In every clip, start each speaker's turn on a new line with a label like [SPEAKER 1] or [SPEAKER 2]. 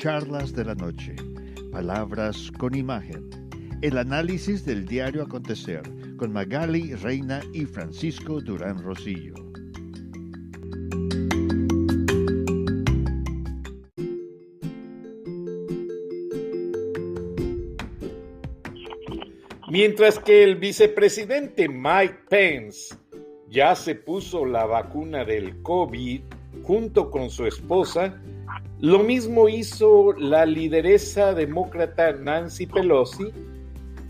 [SPEAKER 1] Charlas de la Noche, Palabras con Imagen. El análisis del diario acontecer con Magali Reina y Francisco Durán Rosillo.
[SPEAKER 2] Mientras que el vicepresidente Mike Pence ya se puso la vacuna del COVID junto con su esposa, lo mismo hizo la lideresa demócrata Nancy Pelosi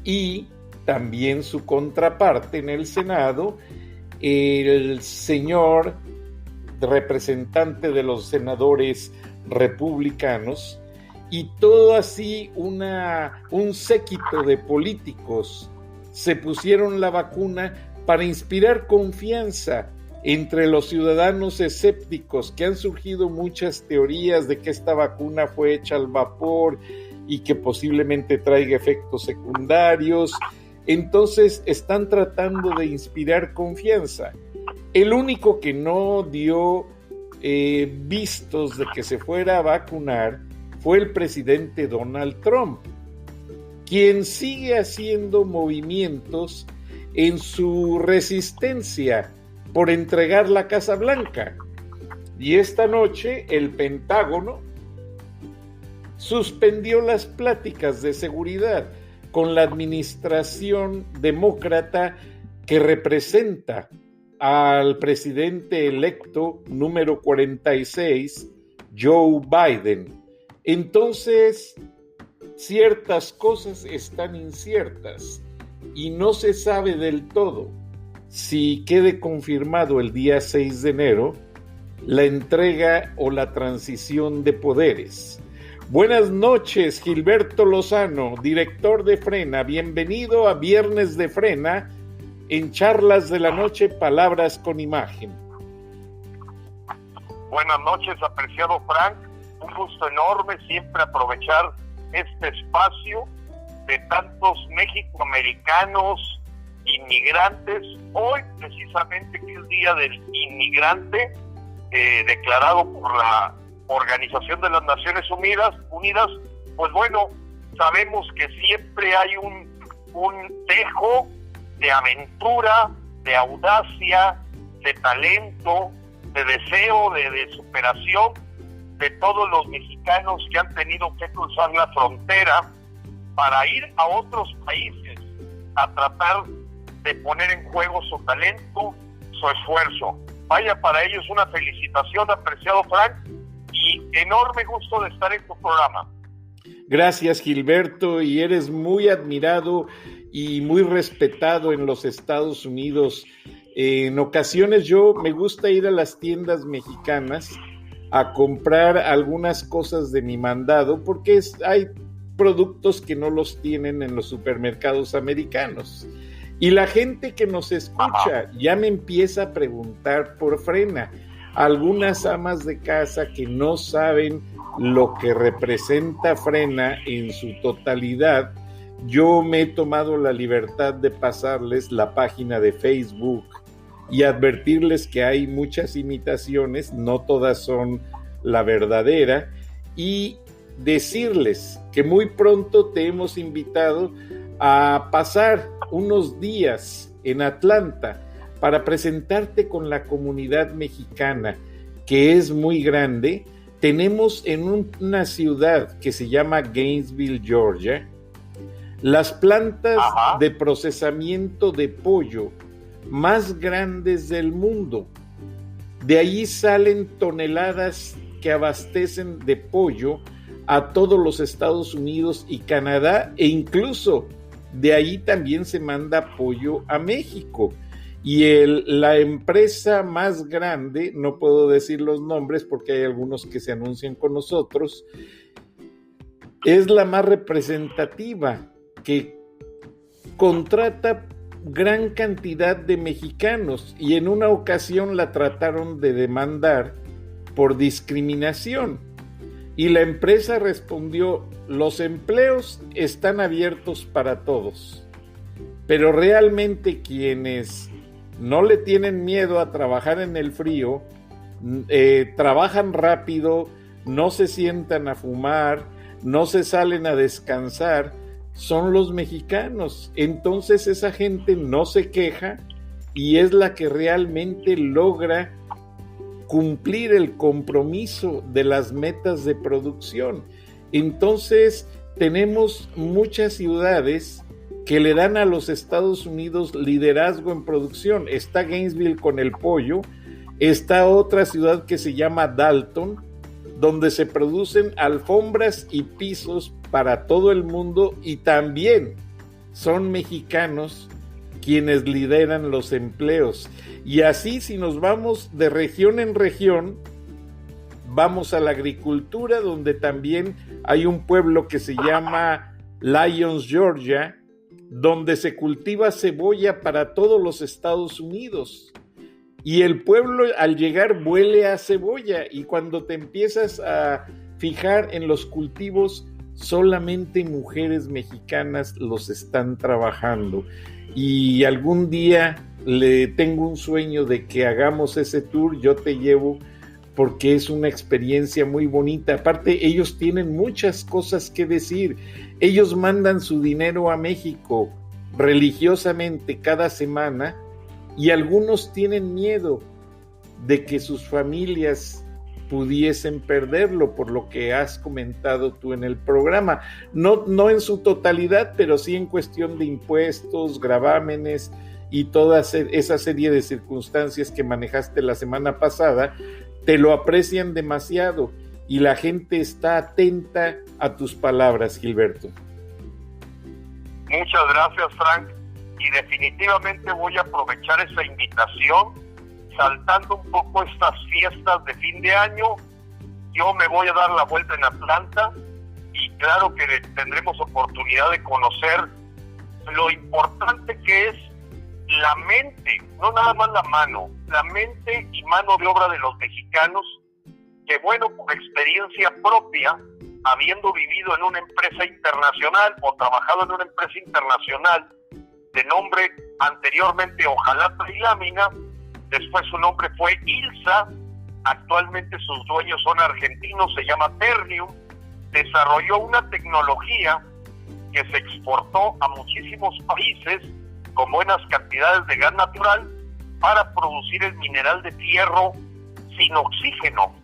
[SPEAKER 2] y también su contraparte en el Senado, el señor representante de los senadores republicanos, y todo así un séquito de políticos se pusieron la vacuna para inspirar confianza entre los ciudadanos escépticos, que han surgido muchas teorías de que esta vacuna fue hecha al vapor y que posiblemente traiga efectos secundarios. Entonces están tratando de inspirar confianza. El único que no dio vistos de que se fuera a vacunar fue el presidente Donald Trump, quien sigue haciendo movimientos en su resistencia por entregar la Casa Blanca. Y esta noche el Pentágono suspendió las pláticas de seguridad con la administración demócrata que representa al presidente electo número 46, Joe Biden. Entonces, ciertas cosas están inciertas y no se sabe del todo si quede confirmado el día 6 de enero la entrega o la transición de poderes. Buenas noches, Gilberto Lozano, director de Frena. Bienvenido a Viernes de Frena en Charlas de la Noche, Palabras con Imagen.
[SPEAKER 3] Buenas noches, apreciado Frank. Un gusto enorme siempre aprovechar este espacio de tantos mexicoamericanos inmigrantes. Hoy precisamente, que es Día del Inmigrante, declarado por la Organización de las Naciones Unidas, pues bueno, sabemos que siempre hay un dejo de aventura, de audacia, de talento, de deseo, de superación de todos los mexicanos que han tenido que cruzar la frontera para ir a otros países a tratar de poner en juego su talento, su esfuerzo. Vaya, para ellos una felicitación, apreciado Frank, y enorme gusto de estar en tu programa.
[SPEAKER 2] Gracias, Gilberto, y eres muy admirado y muy respetado en los Estados Unidos. En ocasiones yo me gusta ir a las tiendas mexicanas a comprar algunas cosas de mi mandado porque hay productos que no los tienen en los supermercados americanos. Y la gente que nos escucha ya me empieza a preguntar por Frena. Algunas amas de casa que no saben lo que representa Frena en su totalidad, yo me he tomado la libertad de pasarles la página de Facebook y advertirles que hay muchas imitaciones, no todas son la verdadera, y decirles que muy pronto te hemos invitado a pasar unos días en Atlanta para presentarte con la comunidad mexicana, que es muy grande. Tenemos en una ciudad que se llama Gainesville, Georgia, las plantas de procesamiento de pollo más grandes del mundo. De allí salen toneladas que abastecen de pollo a todos los Estados Unidos y Canadá, e incluso de ahí también se manda pollo a México. Y la empresa más grande, no puedo decir los nombres porque hay algunos que se anuncian con nosotros, es la más representativa, que contrata gran cantidad de mexicanos, y en una ocasión la trataron de demandar por discriminación. Y la empresa respondió: los empleos están abiertos para todos, pero realmente quienes no le tienen miedo a trabajar en el frío, trabajan rápido, no se sientan a fumar, no se salen a descansar, son los mexicanos. Entonces esa gente no se queja y es la que realmente logra cumplir el compromiso de las metas de producción. Entonces tenemos muchas ciudades que le dan a los Estados Unidos liderazgo en producción. Está Gainesville con el pollo, está otra ciudad que se llama Dalton, donde se producen alfombras y pisos para todo el mundo, y también son mexicanos quienes lideran los empleos. Y así, si nos vamos de región en región, vamos a la agricultura, donde también hay un pueblo que se llama Lyons, Georgia, donde se cultiva cebolla para todos los Estados Unidos. Y el pueblo al llegar huele a cebolla, y cuando te empiezas a fijar en los cultivos, solamente mujeres mexicanas los están trabajando. Y algún día le tengo un sueño de que hagamos ese tour, yo te llevo, porque es una experiencia muy bonita. Aparte, ellos tienen muchas cosas que decir. Ellos mandan su dinero a México religiosamente cada semana, y algunos tienen miedo de que sus familias pudiesen perderlo, por lo que has comentado tú en el programa. No en su totalidad, pero sí en cuestión de impuestos, gravámenes y toda esa serie de circunstancias que manejaste la semana pasada. Te lo aprecian demasiado y la gente está atenta a tus palabras, Gilberto.
[SPEAKER 3] Muchas gracias, Frank, y definitivamente voy a aprovechar esa invitación, saltando un poco estas fiestas de fin de año. Yo me voy a dar la vuelta en Atlanta, y claro que tendremos oportunidad de conocer lo importante que es la mente, no nada más la mano, la mente y mano de obra de los mexicanos, que bueno, por experiencia propia, habiendo vivido en una empresa internacional o trabajado en una empresa internacional de nombre anteriormente Hojalata y Lámina, después su nombre fue ILSA, actualmente sus dueños son argentinos, se llama Ternium, desarrolló una tecnología que se exportó a muchísimos países con buenas cantidades de gas natural para producir el mineral de fierro sin oxígeno,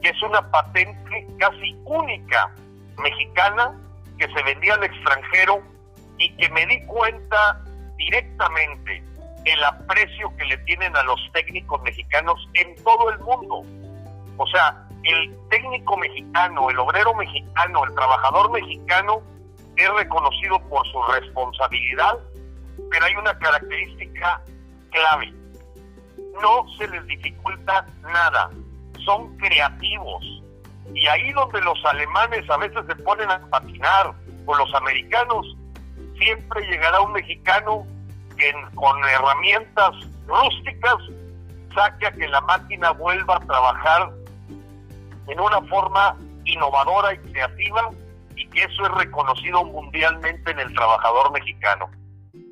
[SPEAKER 3] que es una patente casi única mexicana que se vendía al extranjero, y que me di cuenta directamente el aprecio que le tienen a los técnicos mexicanos en todo el mundo. O sea, el técnico mexicano, el obrero mexicano, el trabajador mexicano es reconocido por su responsabilidad, pero hay una característica clave: no se les dificulta nada, son creativos. Y ahí donde los alemanes a veces se ponen a patinar con los americanos, siempre llegará un mexicano que con herramientas rústicas saque a que la máquina vuelva a trabajar en una forma innovadora y creativa, y que eso es reconocido mundialmente en el trabajador mexicano.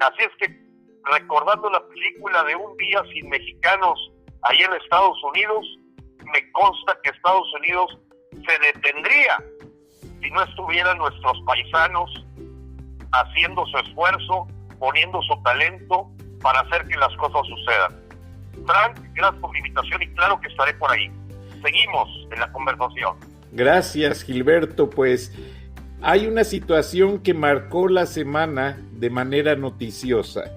[SPEAKER 3] Así es que, recordando la película de Un Día Sin Mexicanos ahí en Estados Unidos, me consta que Estados Unidos se detendría si no estuvieran nuestros paisanos haciendo su esfuerzo, poniendo su talento para hacer que las cosas sucedan. Frank, gracias por la invitación, y claro que estaré por ahí. Seguimos en la conversación.
[SPEAKER 2] Gracias, Gilberto. Pues hay una situación que marcó la semana de manera noticiosa: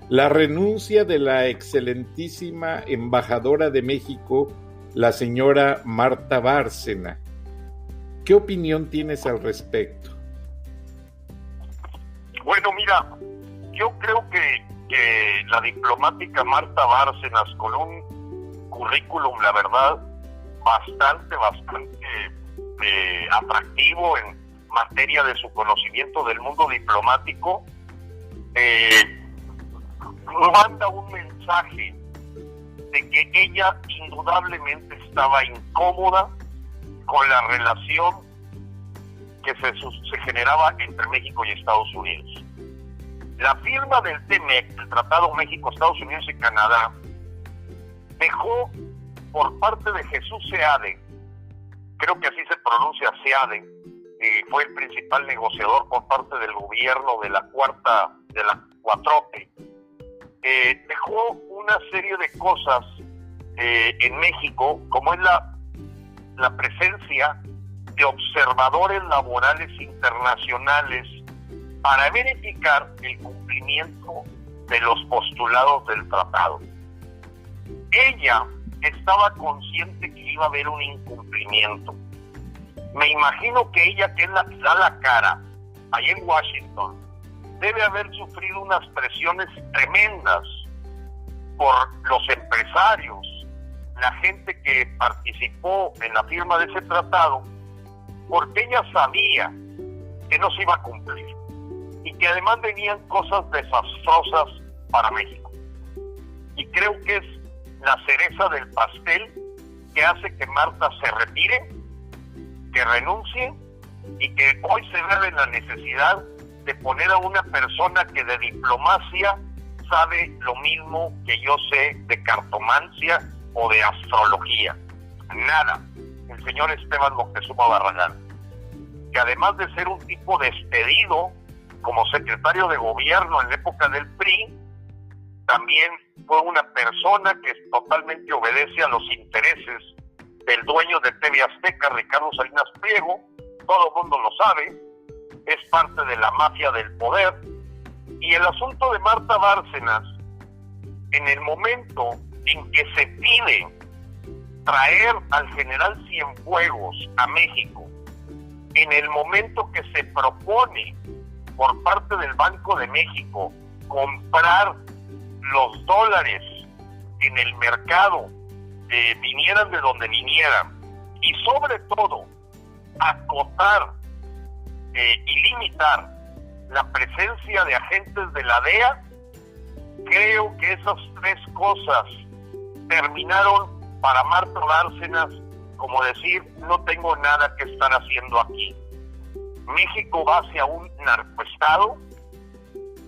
[SPEAKER 2] la renuncia de la excelentísima embajadora de México, la señora Marta Bárcena. ¿Qué opinión tienes al respecto?
[SPEAKER 3] Bueno, mira, yo creo que la diplomática Marta Bárcenas, con un currículum, la verdad, bastante atractivo en materia de su conocimiento del mundo diplomático, manda un mensaje de que ella indudablemente estaba incómoda con la relación que se generaba entre México y Estados Unidos. La firma del TMEC, el Tratado México, Estados Unidos y Canadá, dejó por parte de Jesús Seade creo que así se pronuncia, Seade, fue el principal negociador por parte del gobierno de la 4T, dejó una serie de cosas en México, como es la presencia de observadores laborales internacionales para verificar el cumplimiento de los postulados del tratado. Ella estaba consciente que iba a haber un incumplimiento. Me imagino que ella, que es la que da la cara ahí en Washington, debe haber sufrido unas presiones tremendas por los empresarios, la gente que participó en la firma de ese tratado, porque ella sabía que no se iba a cumplir y que además venían cosas desastrosas para México. Y creo que es la cereza del pastel que hace que Marta se retire, que renuncie y que hoy se ve la necesidad de poner a una persona que de diplomacia sabe lo mismo que yo sé de cartomancia o de astrología. Nada. El señor Esteban Moctezuma Barragán, que además de ser un tipo despedido como secretario de gobierno en la época del PRI, también fue una persona que totalmente obedece a los intereses del dueño de TV Azteca, Ricardo Salinas Pliego. Todo el mundo lo sabe, es parte de la mafia del poder. Y el asunto de Marta Bárcenas, en el momento en que se pide traer al general Cienfuegos a México, en el momento que se propone por parte del Banco de México comprar los dólares en el mercado, vinieran de donde vinieran, y sobre todo acotar y limitar la presencia de agentes de la DEA, creo que esas tres cosas terminaron para Marta Bárcenas como decir, no tengo nada que estar haciendo aquí. México va hacia un narcoestado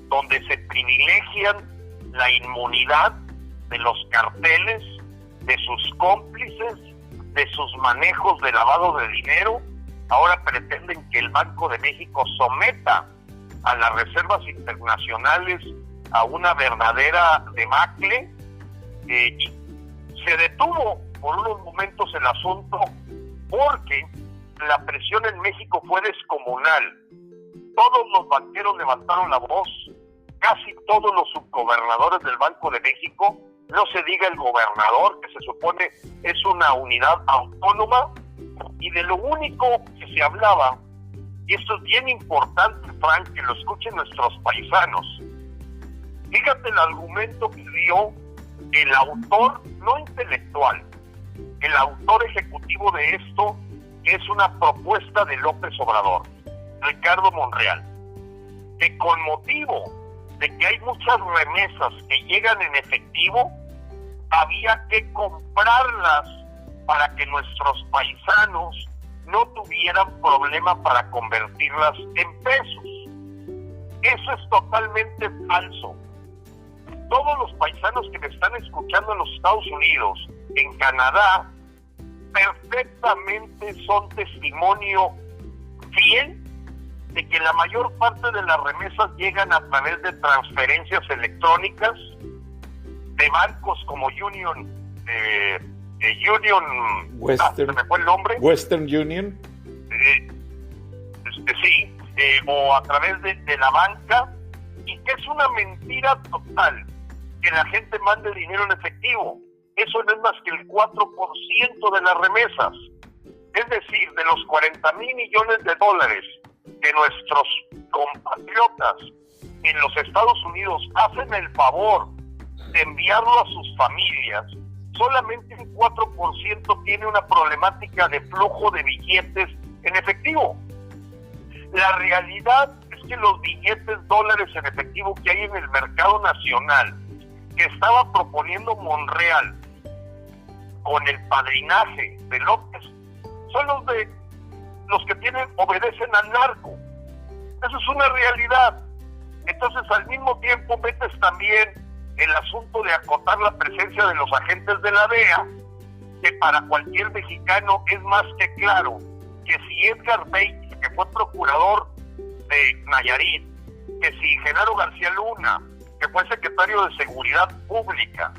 [SPEAKER 3] donde se privilegian la inmunidad de los carteles, de sus cómplices, de sus manejos de lavado de dinero. Ahora pretenden que el Banco de México someta a las reservas internacionales a una verdadera debacle, y se detuvo por unos momentos el asunto porque la presión en México fue descomunal. Todos los banqueros levantaron la voz, casi todos los subgobernadores del Banco de México, no se diga el gobernador, que se supone es una unidad autónoma, y de lo único que se hablaba, y esto es bien importante, Frank, que lo escuchen nuestros paisanos. Fíjate el argumento que dio el autor, no intelectual, el autor ejecutivo de esto, que es una propuesta de López Obrador, Ricardo Monreal, que con motivo de que hay muchas remesas que llegan en efectivo, había que comprarlas para que nuestros paisanos no tuvieran problema para convertirlas en pesos. Eso es totalmente falso. Todos los paisanos que me están escuchando en los Estados Unidos, en Canadá, perfectamente son testimonio fiel de que la mayor parte de las remesas llegan a través de transferencias electrónicas de bancos como Union
[SPEAKER 2] Western,
[SPEAKER 3] se me fue el nombre.
[SPEAKER 2] Western Union.
[SPEAKER 3] Sí, o a través de la banca, y que es una mentira total que la gente mande dinero en efectivo. Eso no es más que el 4% de las remesas. Es decir, de los 40,000 millones de dólares que nuestros compatriotas en los Estados Unidos hacen el favor de enviarlo a sus familias, solamente un 4% tiene una problemática de flujo de billetes en efectivo. La realidad es que los billetes dólares en efectivo que hay en el mercado nacional, que estaba proponiendo Monreal con el padrinaje de López, son los que obedecen al narco. Eso es una realidad. Entonces, al mismo tiempo metes también el asunto de acotar la presencia de los agentes de la DEA, que para cualquier mexicano es más que claro que si Edgar Beitia, que fue procurador de Nayarit, que si Genaro García Luna, que fue secretario de Seguridad Pública,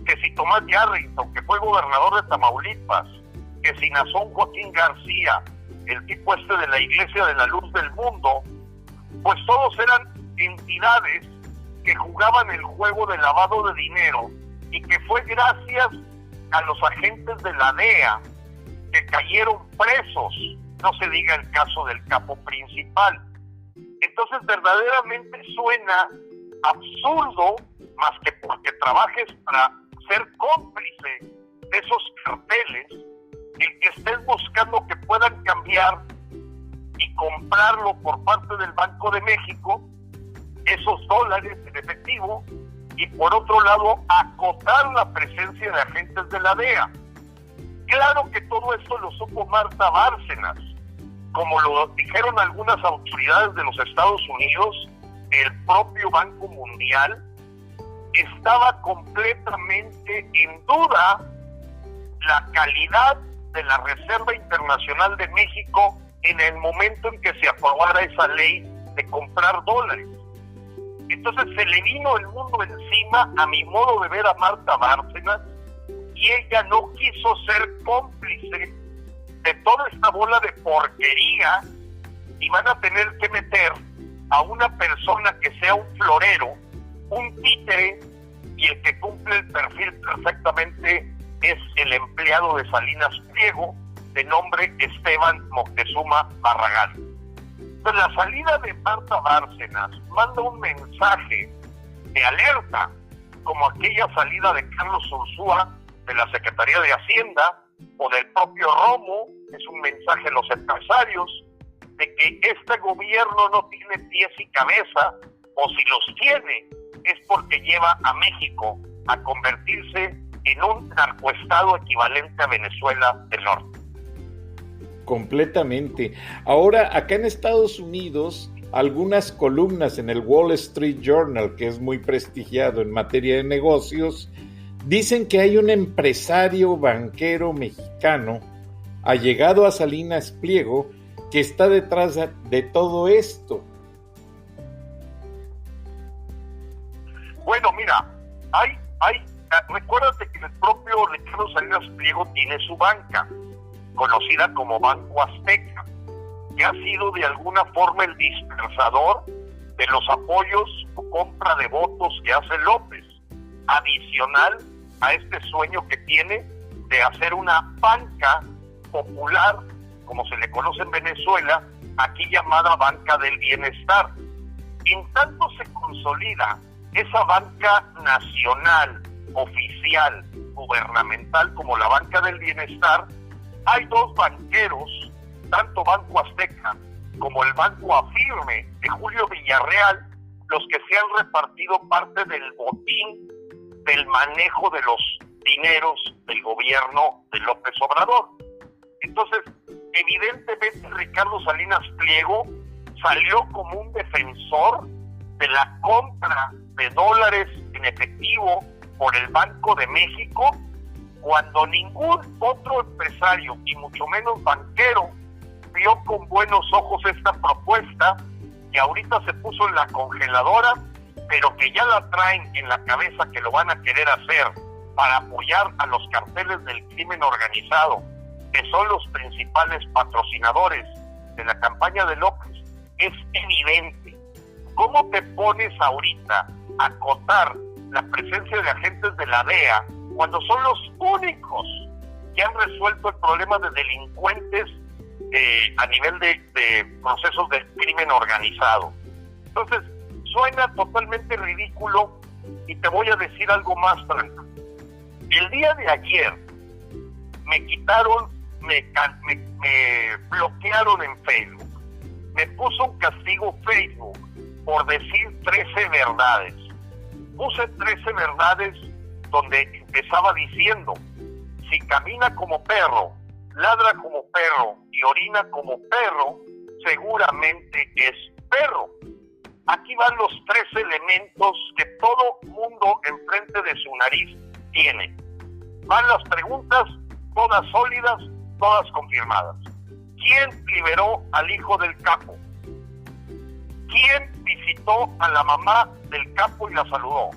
[SPEAKER 3] que si Tomás Yarrington, que fue gobernador de Tamaulipas, que si Nazón Joaquín García, el tipo de la Iglesia de la Luz del Mundo, pues todos eran entidades que jugaban el juego de lavado de dinero, y que fue gracias a los agentes de la DEA que cayeron presos, no se diga el caso del capo principal. Entonces verdaderamente suena absurdo, más que porque trabajes para ser cómplice de esos carteles, el que estés buscando que puedan cambiar y comprarlo por parte del Banco de México, esos dólares en efectivo, y por otro lado acotar la presencia de agentes de la DEA. Claro que todo esto lo supo Marta Bárcenas, como lo dijeron algunas autoridades de los Estados Unidos. El propio Banco Mundial estaba completamente en duda la calidad de la Reserva Internacional de México en el momento en que se aprobara esa ley de comprar dólares. Entonces se le vino el mundo encima, a mi modo de ver, a Marta Bárcenas, y ella no quiso ser cómplice de toda esta bola de porquería, y van a tener que meter a una persona que sea un florero, un títere, y el que cumple el perfil perfectamente es el empleado de Salinas Pliego, de nombre Esteban Moctezuma Barragán. Entonces la salida de Marta Bárcenas manda un mensaje de alerta, como aquella salida de Carlos Ursúa de la Secretaría de Hacienda, o del propio Romo. Es un mensaje a los empresarios de que este gobierno no tiene pies y cabeza, o si los tiene es porque lleva a México a convertirse en un narcoestado equivalente a Venezuela del Norte.
[SPEAKER 2] Completamente. Ahora, acá en Estados Unidos, algunas columnas en el Wall Street Journal, que es muy prestigiado en materia de negocios, dicen que hay un empresario banquero mexicano allegado a Salinas Pliego que está detrás de todo esto.
[SPEAKER 3] Bueno, mira, recuérdate que el propio Ricardo Salinas Pliego tiene su banca, conocida como Banco Azteca, que ha sido de alguna forma el dispersador de los apoyos o compra de votos que hace López, adicional a este sueño que tiene de hacer una banca popular, como se le conoce en Venezuela, aquí llamada Banca del Bienestar. En tanto se consolida esa banca nacional, oficial, gubernamental, como la Banca del Bienestar, hay dos banqueros, tanto Banco Azteca como el Banco Afirme de Julio Villarreal, los que se han repartido parte del botín del manejo de los dineros del gobierno de López Obrador. Entonces, evidentemente Ricardo Salinas Pliego salió como un defensor de la compra de dólares en efectivo por el Banco de México, cuando ningún otro empresario, y mucho menos banquero, vio con buenos ojos esta propuesta, que ahorita se puso en la congeladora, pero que ya la traen en la cabeza que lo van a querer hacer para apoyar a los carteles del crimen organizado, que son los principales patrocinadores de la campaña de López. Es evidente. ¿Cómo te pones ahorita a acotar la presencia de agentes de la DEA cuando son los únicos que han resuelto el problema de delincuentes a nivel de procesos de crimen organizado? Entonces, suena totalmente ridículo, y te voy a decir algo más, Franco. El día de ayer me quitaron, me bloquearon en Facebook. Me puso un castigo Facebook por decir 13 verdades. Puse 13 verdades donde empezaba diciendo: si camina como perro, ladra como perro y orina como perro, seguramente es perro. Aquí van los 3 elementos que todo mundo enfrente de su nariz tiene. Van las preguntas todas sólidas, todas confirmadas. ¿Quién liberó al hijo del capo? ¿Quién visitó a la mamá del capo y la saludó?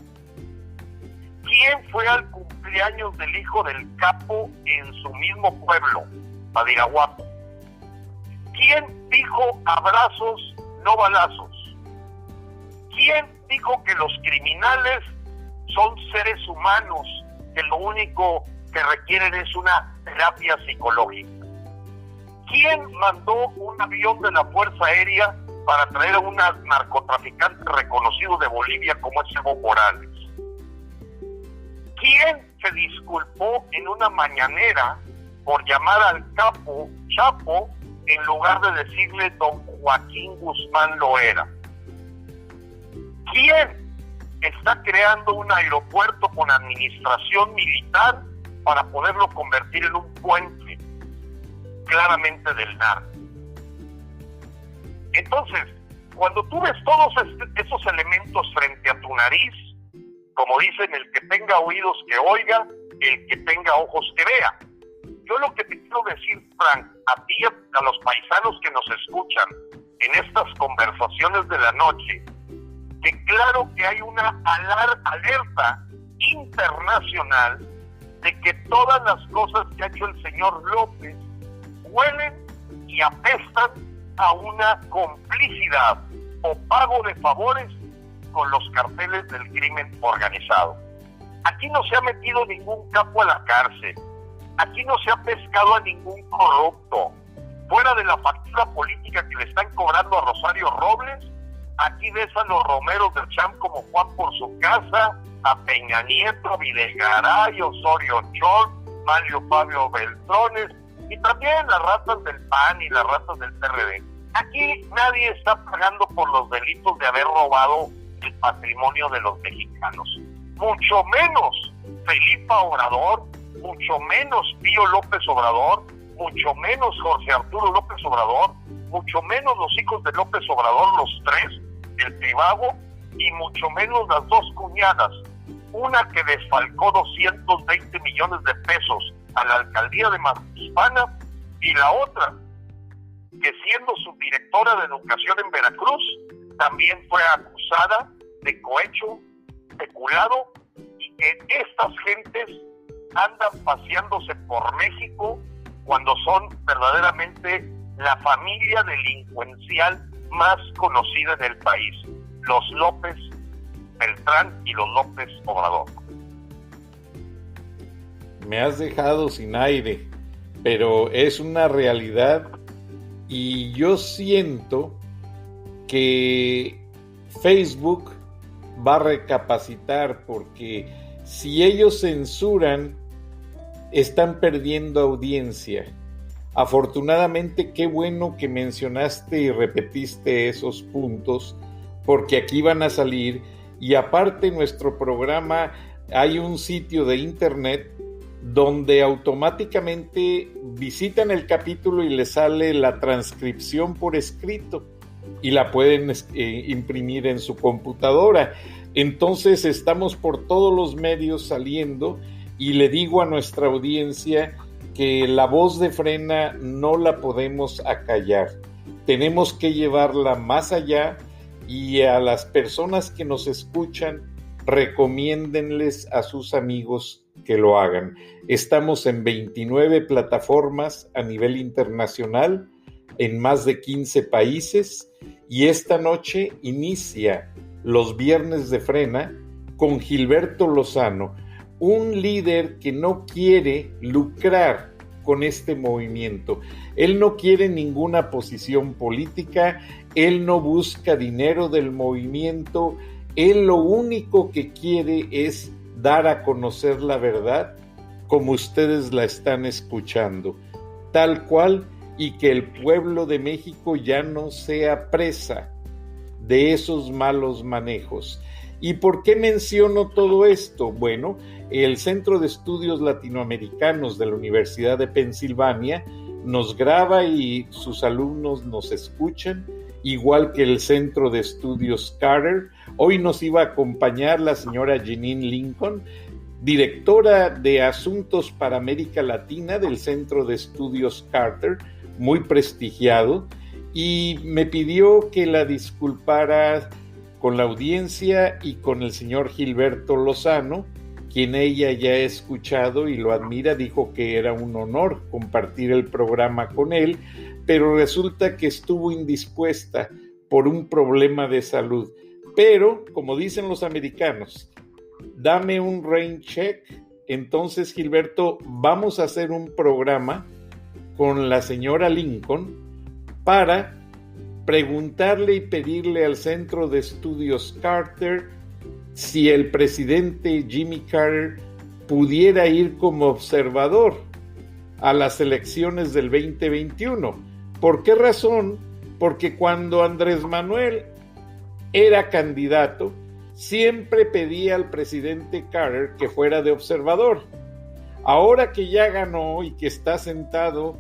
[SPEAKER 3] ¿Quién fue al cumpleaños del hijo del capo en su mismo pueblo, Badiraguato? ¿Quién dijo abrazos, no balazos? ¿Quién dijo que los criminales son seres humanos, que lo único que requieren es una terapia psicológica? ¿Quién mandó un avión de la Fuerza Aérea para traer a un narcotraficante reconocido de Bolivia como es Evo Morales? ¿Quién se disculpó en una mañanera por llamar al capo Chapo en lugar de decirle don Joaquín Guzmán Loera? ¿Quién está creando un aeropuerto con administración militar para poderlo convertir en un puente claramente del narco? Entonces, cuando tú ves todos esos elementos frente a tu nariz, como dicen, el que tenga oídos que oiga, el que tenga ojos que vea. Yo lo que te quiero decir, Frank, a ti y a los paisanos que nos escuchan en estas conversaciones de la noche, que claro que hay una alerta internacional de que todas las cosas que ha hecho el señor López huelen y apestan a una complicidad o pago de favores con los carteles del crimen organizado. Aquí no se ha metido ningún capo a la cárcel, aquí no se ha pescado a ningún corrupto. Fuera de la factura política que le están cobrando a Rosario Robles, aquí ves a los romeros del Cham como Juan por su casa, a Peña Nieto, a Videgaray, Osorio Chong, Mario Fabio Beltrones, y también las ratas del PAN y las ratas del PRD. Aquí nadie está pagando por los delitos de haber robado el patrimonio de los mexicanos. Mucho menos Felipe Obrador, mucho menos Pío López Obrador, mucho menos Jorge Arturo López Obrador, mucho menos los hijos de López Obrador, los tres, el Tribago, y mucho menos las dos cuñadas, una que desfalcó 220 millones de pesos a la alcaldía de Macuspana y la otra que siendo subdirectora de educación en Veracruz también fue acusada de cohecho, peculado, y que estas gentes andan paseándose por México cuando son verdaderamente la familia delincuencial más conocida del país, los López Beltrán y los López Obrador.
[SPEAKER 2] Me has dejado sin aire, pero es una realidad y yo siento que Facebook va a recapacitar, porque si ellos censuran, están perdiendo audiencia. Afortunadamente, qué bueno que mencionaste y repetiste esos puntos, porque aquí van a salir, y aparte nuestro programa hay un sitio de internet donde automáticamente visitan el capítulo y les sale la transcripción por escrito y la pueden imprimir en su computadora. Entonces estamos por todos los medios saliendo, y le digo a nuestra audiencia que la voz de Frena no la podemos acallar, tenemos que llevarla más allá, y a las personas que nos escuchan, recomiéndenles a sus amigos que lo hagan. Estamos en 29 plataformas a nivel internacional, en más de 15 países, y esta noche inicia los Viernes de Frena con Gilberto Lozano, un líder que no quiere lucrar con este movimiento. Él no quiere ninguna posición política, él no busca dinero del movimiento, él lo único que quiere es dar a conocer la verdad como ustedes la están escuchando, tal cual, y que el pueblo de México ya no sea presa de esos malos manejos. ¿Y por qué menciono todo esto? Bueno, el Centro de Estudios Latinoamericanos de la Universidad de Pensilvania nos graba y sus alumnos nos escuchan, igual que el Centro de Estudios Carter. Hoy nos iba a acompañar la señora Jeanine Lincoln, directora de Asuntos para América Latina del Centro de Estudios Carter, muy prestigiado, y me pidió que la disculpara con la audiencia y con el señor Gilberto Lozano, quien ella ya ha escuchado y lo admira. Dijo que era un honor compartir el programa con él, pero resulta que estuvo indispuesta por un problema de salud. Pero, como dicen los americanos, dame un rain check. Entonces, Gilberto, vamos a hacer un programa con la señora Lincoln para preguntarle y pedirle al Centro de Estudios Carter si el presidente Jimmy Carter pudiera ir como observador a las elecciones del 2021. ¿Por qué razón? Porque cuando Andrés Manuel era candidato, siempre pedía al presidente Carter que fuera de observador. Ahora que ya ganó y que está sentado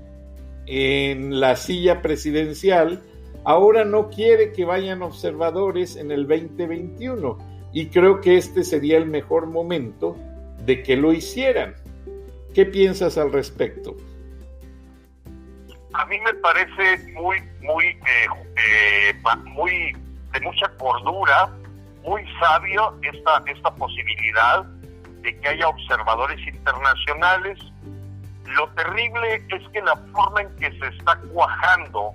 [SPEAKER 2] en la silla presidencial, ahora no quiere que vayan observadores en el 2021, y creo que este sería el mejor momento de que lo hicieran. ¿Qué piensas al respecto?
[SPEAKER 3] A mí me parece muy de mucha cordura, muy sabio esta posibilidad de que haya observadores internacionales. Lo terrible es que la forma en que se está cuajando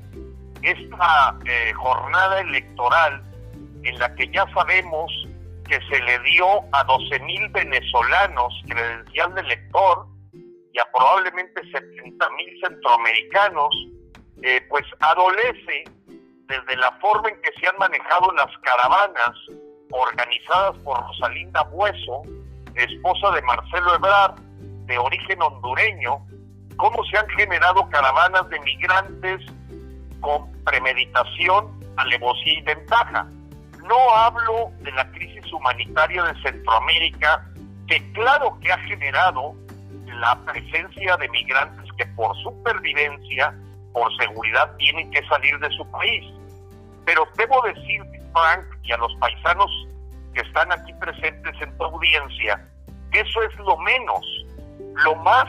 [SPEAKER 3] esta jornada electoral, en la que ya sabemos que se le dio a 12,000 venezolanos credencial de elector y a probablemente 70,000 centroamericanos, pues adolece desde la forma en que se han manejado las caravanas organizadas por Rosalinda Bueso, esposa de Marcelo Ebrard, de origen hondureño, cómo se han generado caravanas de migrantes con premeditación, alevosía y ventaja. No hablo de la crisis humanitaria de Centroamérica, que claro que ha generado la presencia de migrantes que por supervivencia, por seguridad, tienen que salir de su país. Pero debo decir, Frank, y a los paisanos que están aquí presentes en tu audiencia, que eso es lo menos. Lo más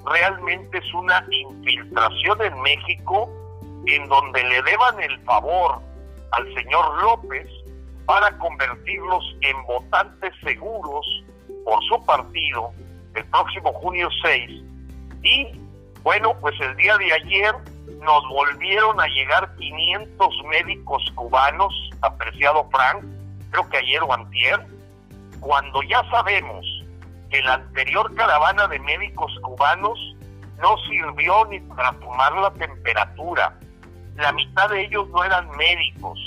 [SPEAKER 3] realmente es una infiltración en México, en donde le deban el favor al señor López para convertirlos en votantes seguros por su partido el próximo junio 6. Y bueno, pues el día de ayer nos volvieron a llegar 500 médicos cubanos, apreciado Frank, creo que ayer o antier, cuando ya sabemos que la anterior caravana de médicos cubanos no sirvió ni para tomar la temperatura. La mitad de ellos no eran médicos.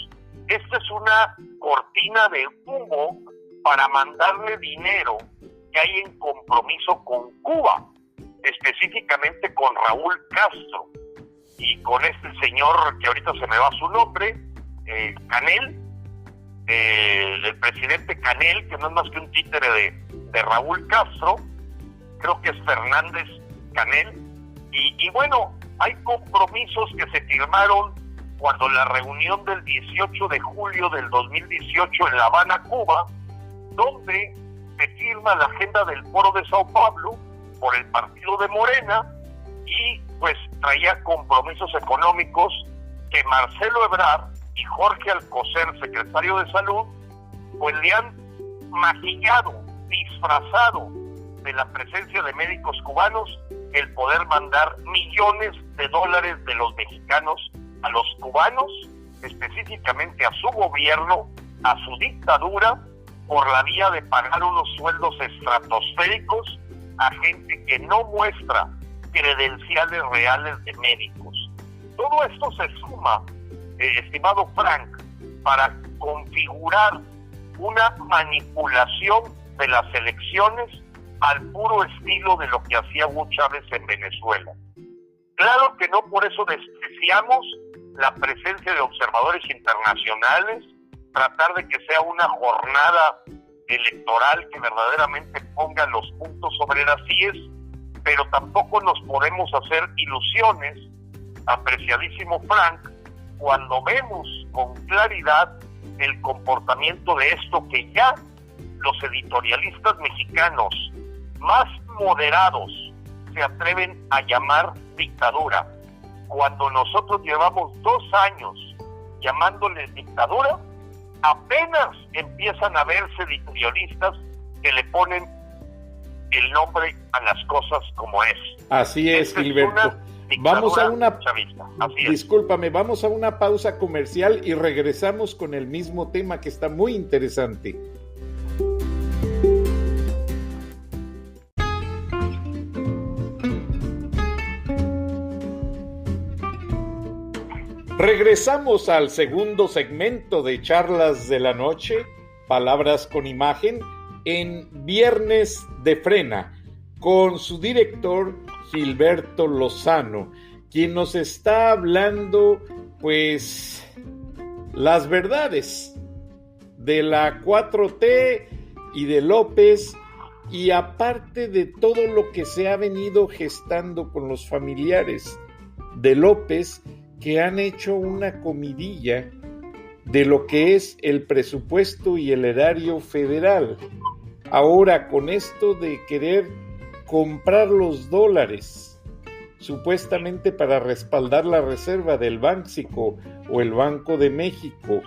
[SPEAKER 3] Esta es una cortina de humo para mandarle dinero que hay en compromiso con Cuba, específicamente con Raúl Castro y con este señor que ahorita se me va su nombre, Canel, el presidente Canel, que no es más que un títere de Raúl Castro, creo que es Fernández Canel, y bueno, hay compromisos que se firmaron cuando la reunión del 18 de julio del 2018 en La Habana, Cuba, donde se firma la agenda del Foro de Sao Paulo por el partido de Morena, y pues traía compromisos económicos que Marcelo Ebrard y Jorge Alcocer, secretario de Salud, pues le han maquillado, disfrazado de la presencia de médicos cubanos, el poder mandar millones de dólares de los mexicanos a los cubanos, específicamente a su gobierno, a su dictadura, por la vía de pagar unos sueldos estratosféricos a gente que no muestra credenciales reales de médicos. Todo esto se suma, estimado Frank, para configurar una manipulación de las elecciones al puro estilo de lo que hacía Hugo Chávez en Venezuela. Claro que no por eso despreciamos la presencia de observadores internacionales, tratar de que sea una jornada electoral que verdaderamente ponga los puntos sobre las IES, pero tampoco nos podemos hacer ilusiones, apreciadísimo Frank, cuando vemos con claridad el comportamiento de esto que ya los editorialistas mexicanos más moderados se atreven a llamar dictadura, cuando nosotros llevamos 2 años llamándoles dictadura, apenas empiezan a verse editorialistas que le ponen el nombre a las cosas como es.
[SPEAKER 2] Así es, Gilberto. Vamos a una...
[SPEAKER 3] Así es.
[SPEAKER 2] Discúlpame, vamos a una pausa comercial y regresamos con el mismo tema que está muy interesante. Regresamos al segundo segmento de Charlas de la Noche, Palabras con Imagen, en Viernes de Frena, con su director Gilberto Lozano, quien nos está hablando, pues, las verdades de la 4T y de López, y aparte de todo lo que se ha venido gestando con los familiares de López, que han hecho una comidilla de lo que es el presupuesto y el erario federal. Ahora, con esto de querer comprar los dólares, supuestamente para respaldar la reserva del Banxico o el Banco de México,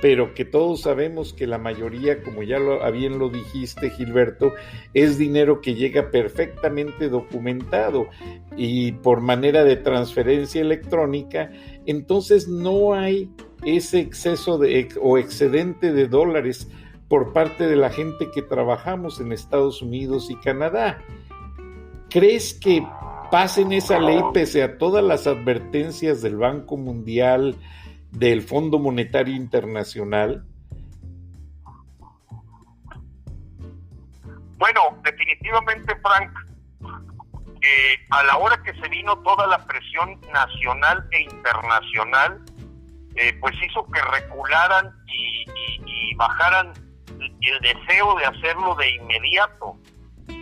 [SPEAKER 2] pero que todos sabemos que la mayoría, como ya bien lo dijiste, Gilberto, es dinero que llega perfectamente documentado y por manera de transferencia electrónica, entonces no hay ese exceso o excedente de dólares por parte de la gente que trabajamos en Estados Unidos y Canadá. ¿Crees que pasen esa ley pese a todas las advertencias del Banco Mundial, del Fondo Monetario Internacional?
[SPEAKER 3] Bueno, definitivamente, Frank, a la hora que se vino toda la presión nacional e internacional, pues hizo que recularan y bajaran el deseo de hacerlo de inmediato.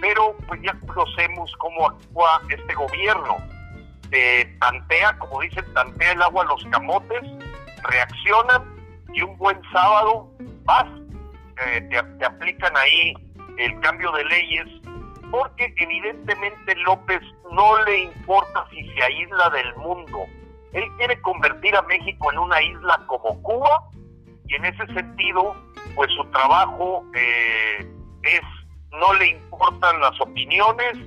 [SPEAKER 3] Pero pues ya conocemos cómo actúa este gobierno. Tantea, como dicen, tantea el agua a los camotes, reaccionan y un buen sábado vas, te aplican ahí el cambio de leyes, porque evidentemente López no le importa si se aísla del mundo. Él quiere convertir a México en una isla como Cuba, y en ese sentido pues su trabajo no le importan las opiniones,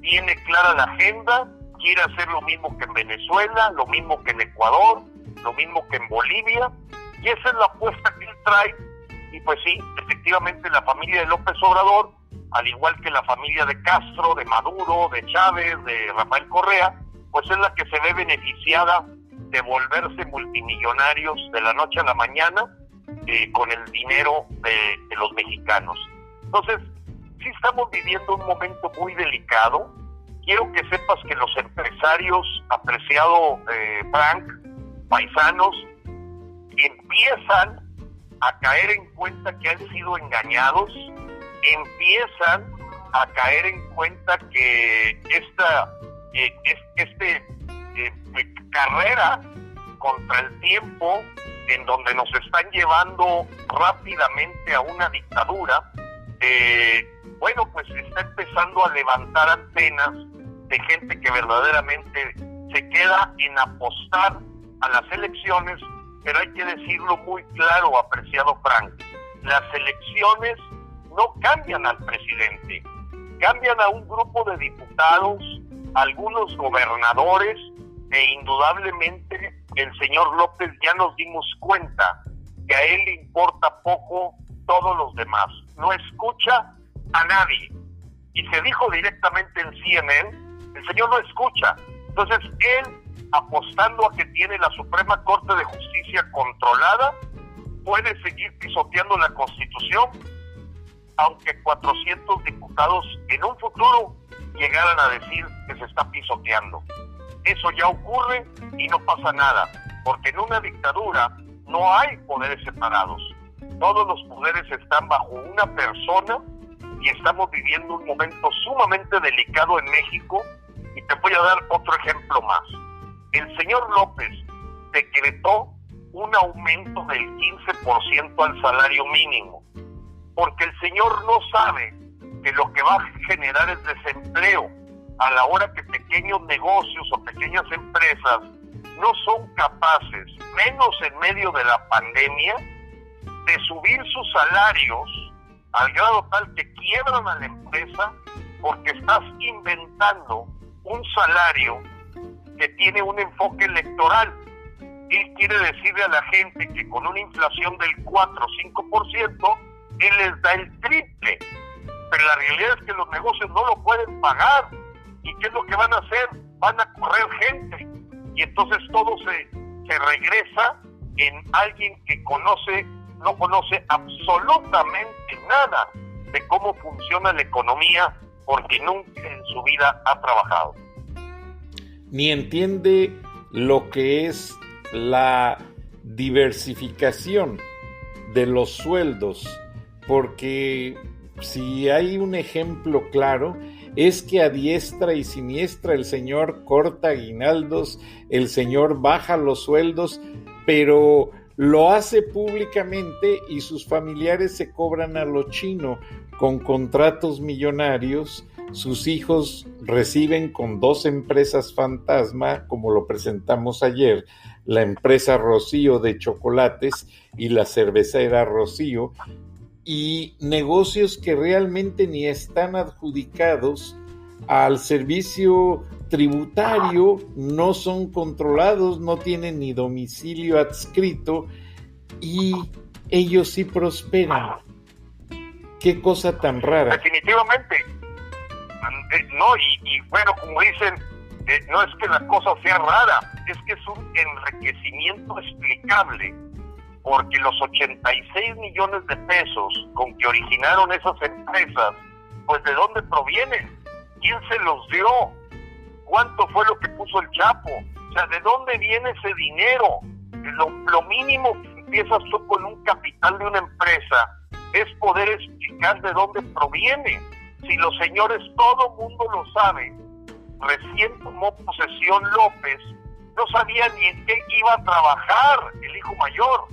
[SPEAKER 3] tiene clara la agenda, quiere hacer lo mismo que en Venezuela, lo mismo que en Ecuador, lo mismo que en Bolivia, y esa es la apuesta que él trae. Y pues sí, efectivamente la familia de López Obrador, al igual que la familia de Castro, de Maduro, de Chávez, de Rafael Correa, pues es la que se ve beneficiada de volverse multimillonarios de la noche a la mañana con el dinero de los mexicanos. Entonces, sí estamos viviendo un momento muy delicado. Quiero que sepas que los empresarios, apreciado Frank, paisanos, empiezan a caer en cuenta que han sido engañados, empiezan a caer en cuenta que esta carrera contra el tiempo, en donde nos están llevando rápidamente a una dictadura, bueno, pues está empezando a levantar antenas de gente que verdaderamente se queda en apostar a las elecciones, pero hay que decirlo muy claro, apreciado Frank, las elecciones no cambian al presidente, cambian a un grupo de diputados, algunos gobernadores, e indudablemente el señor López ya nos dimos cuenta que a él le importa poco todos los demás, no escucha a nadie, y se dijo directamente en CNN, el señor no escucha. Entonces él, apostando a que tiene la Suprema Corte de Justicia controlada, puede seguir pisoteando la Constitución, aunque 400 diputados en un futuro llegaran a decir que se está pisoteando. Eso ya ocurre y no pasa nada, porque en una dictadura no hay poderes separados. Todos los poderes están bajo una persona y estamos viviendo un momento sumamente delicado en México. Y te voy a dar otro ejemplo más. El señor López decretó un aumento del 15% al salario mínimo. porque el señor no sabe que lo que va a generar es desempleo, a la hora que pequeños negocios o pequeñas empresas no son capaces, menos en medio de la pandemia, de subir sus salarios al grado tal que quiebran a la empresa porque estás inventando un salario que tiene un enfoque electoral. Él quiere decirle a la gente que con una inflación del 4 o 5%, él les da el triple. Pero la realidad es que los negocios no lo pueden pagar. ¿Y qué es lo que van a hacer? Van a correr gente. Y entonces todo se regresa en alguien que no conoce absolutamente nada de cómo funciona la economía, porque nunca en su vida ha trabajado.
[SPEAKER 2] Ni entiende lo que es la diversificación de los sueldos, porque si hay un ejemplo claro, es que a diestra y siniestra el señor corta aguinaldos, el señor baja los sueldos, pero lo hace públicamente y sus familiares se cobran a lo chino con contratos millonarios. Sus hijos reciben con 2 empresas fantasma, como lo presentamos ayer, la empresa Rocío de chocolates y la cervecera Rocío, y negocios que realmente ni están adjudicados al servicio tributario, no son controlados, no tienen ni domicilio adscrito y ellos sí prosperan. Qué cosa tan rara.
[SPEAKER 3] Definitivamente. No, y bueno, como dicen, no es que la cosa sea rara, es que es un enriquecimiento explicable, porque los 86 millones de pesos con que originaron esas empresas, pues ¿de dónde provienen? ¿Quién se los dio? ¿Cuánto fue lo que puso el Chapo? O sea, ¿de dónde viene ese dinero? Lo mínimo que empiezas tú con un capital de una empresa es poder explicar de dónde proviene. Si los señores, todo mundo lo sabe, recién tomó posesión López, no sabía ni en qué iba a trabajar el hijo mayor.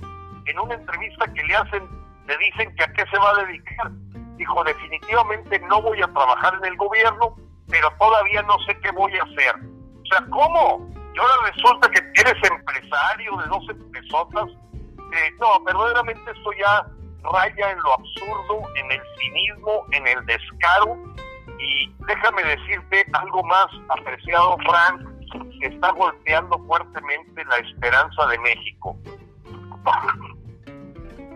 [SPEAKER 3] En una entrevista que le hacen, le dicen que a qué se va a dedicar. Dijo, definitivamente no voy a trabajar en el gobierno, pero todavía no sé qué voy a hacer. O sea, ¿cómo? Y ahora resulta que eres empresario de 2 empresotas. No, verdaderamente esto ya raya en lo absurdo, en el cinismo, en el descaro. Y déjame decirte algo más, apreciado Frank, que está golpeando fuertemente la esperanza de México.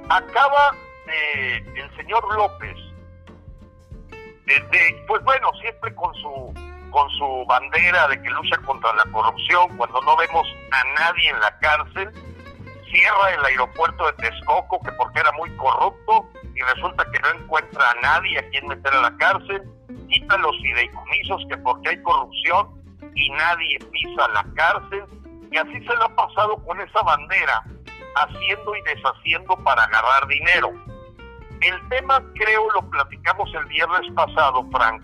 [SPEAKER 3] Acaba el señor López, pues bueno, siempre con su bandera de que lucha contra la corrupción, cuando no vemos a nadie en la cárcel, cierra el aeropuerto de Texcoco, que porque era muy corrupto, y resulta que no encuentra a nadie a quien meter a la cárcel, quita los fideicomisos, que porque hay corrupción, y nadie pisa la cárcel, y así se lo ha pasado con esa bandera, haciendo y deshaciendo para agarrar dinero. El tema, creo, lo platicamos el viernes pasado, Frank,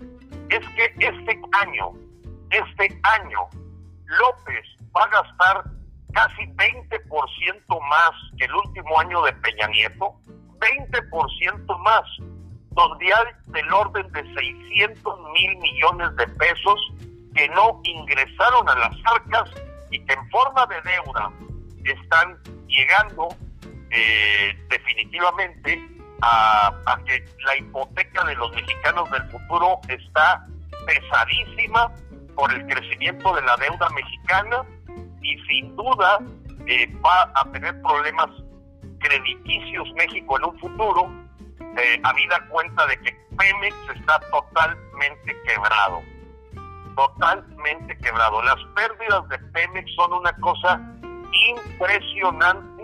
[SPEAKER 3] es que este año, López va a gastar casi 20% más que el último año de Peña Nieto, 20% más, donde hay del orden de 600,000 millones de pesos que no ingresaron a las arcas y que en forma de deuda están llegando definitivamente a que la hipoteca de los mexicanos del futuro está pesadísima por el crecimiento de la deuda mexicana y sin duda va a tener problemas crediticios México en un futuro, habida cuenta de que Pemex está totalmente quebrado. Las pérdidas de Pemex son una cosa impresionante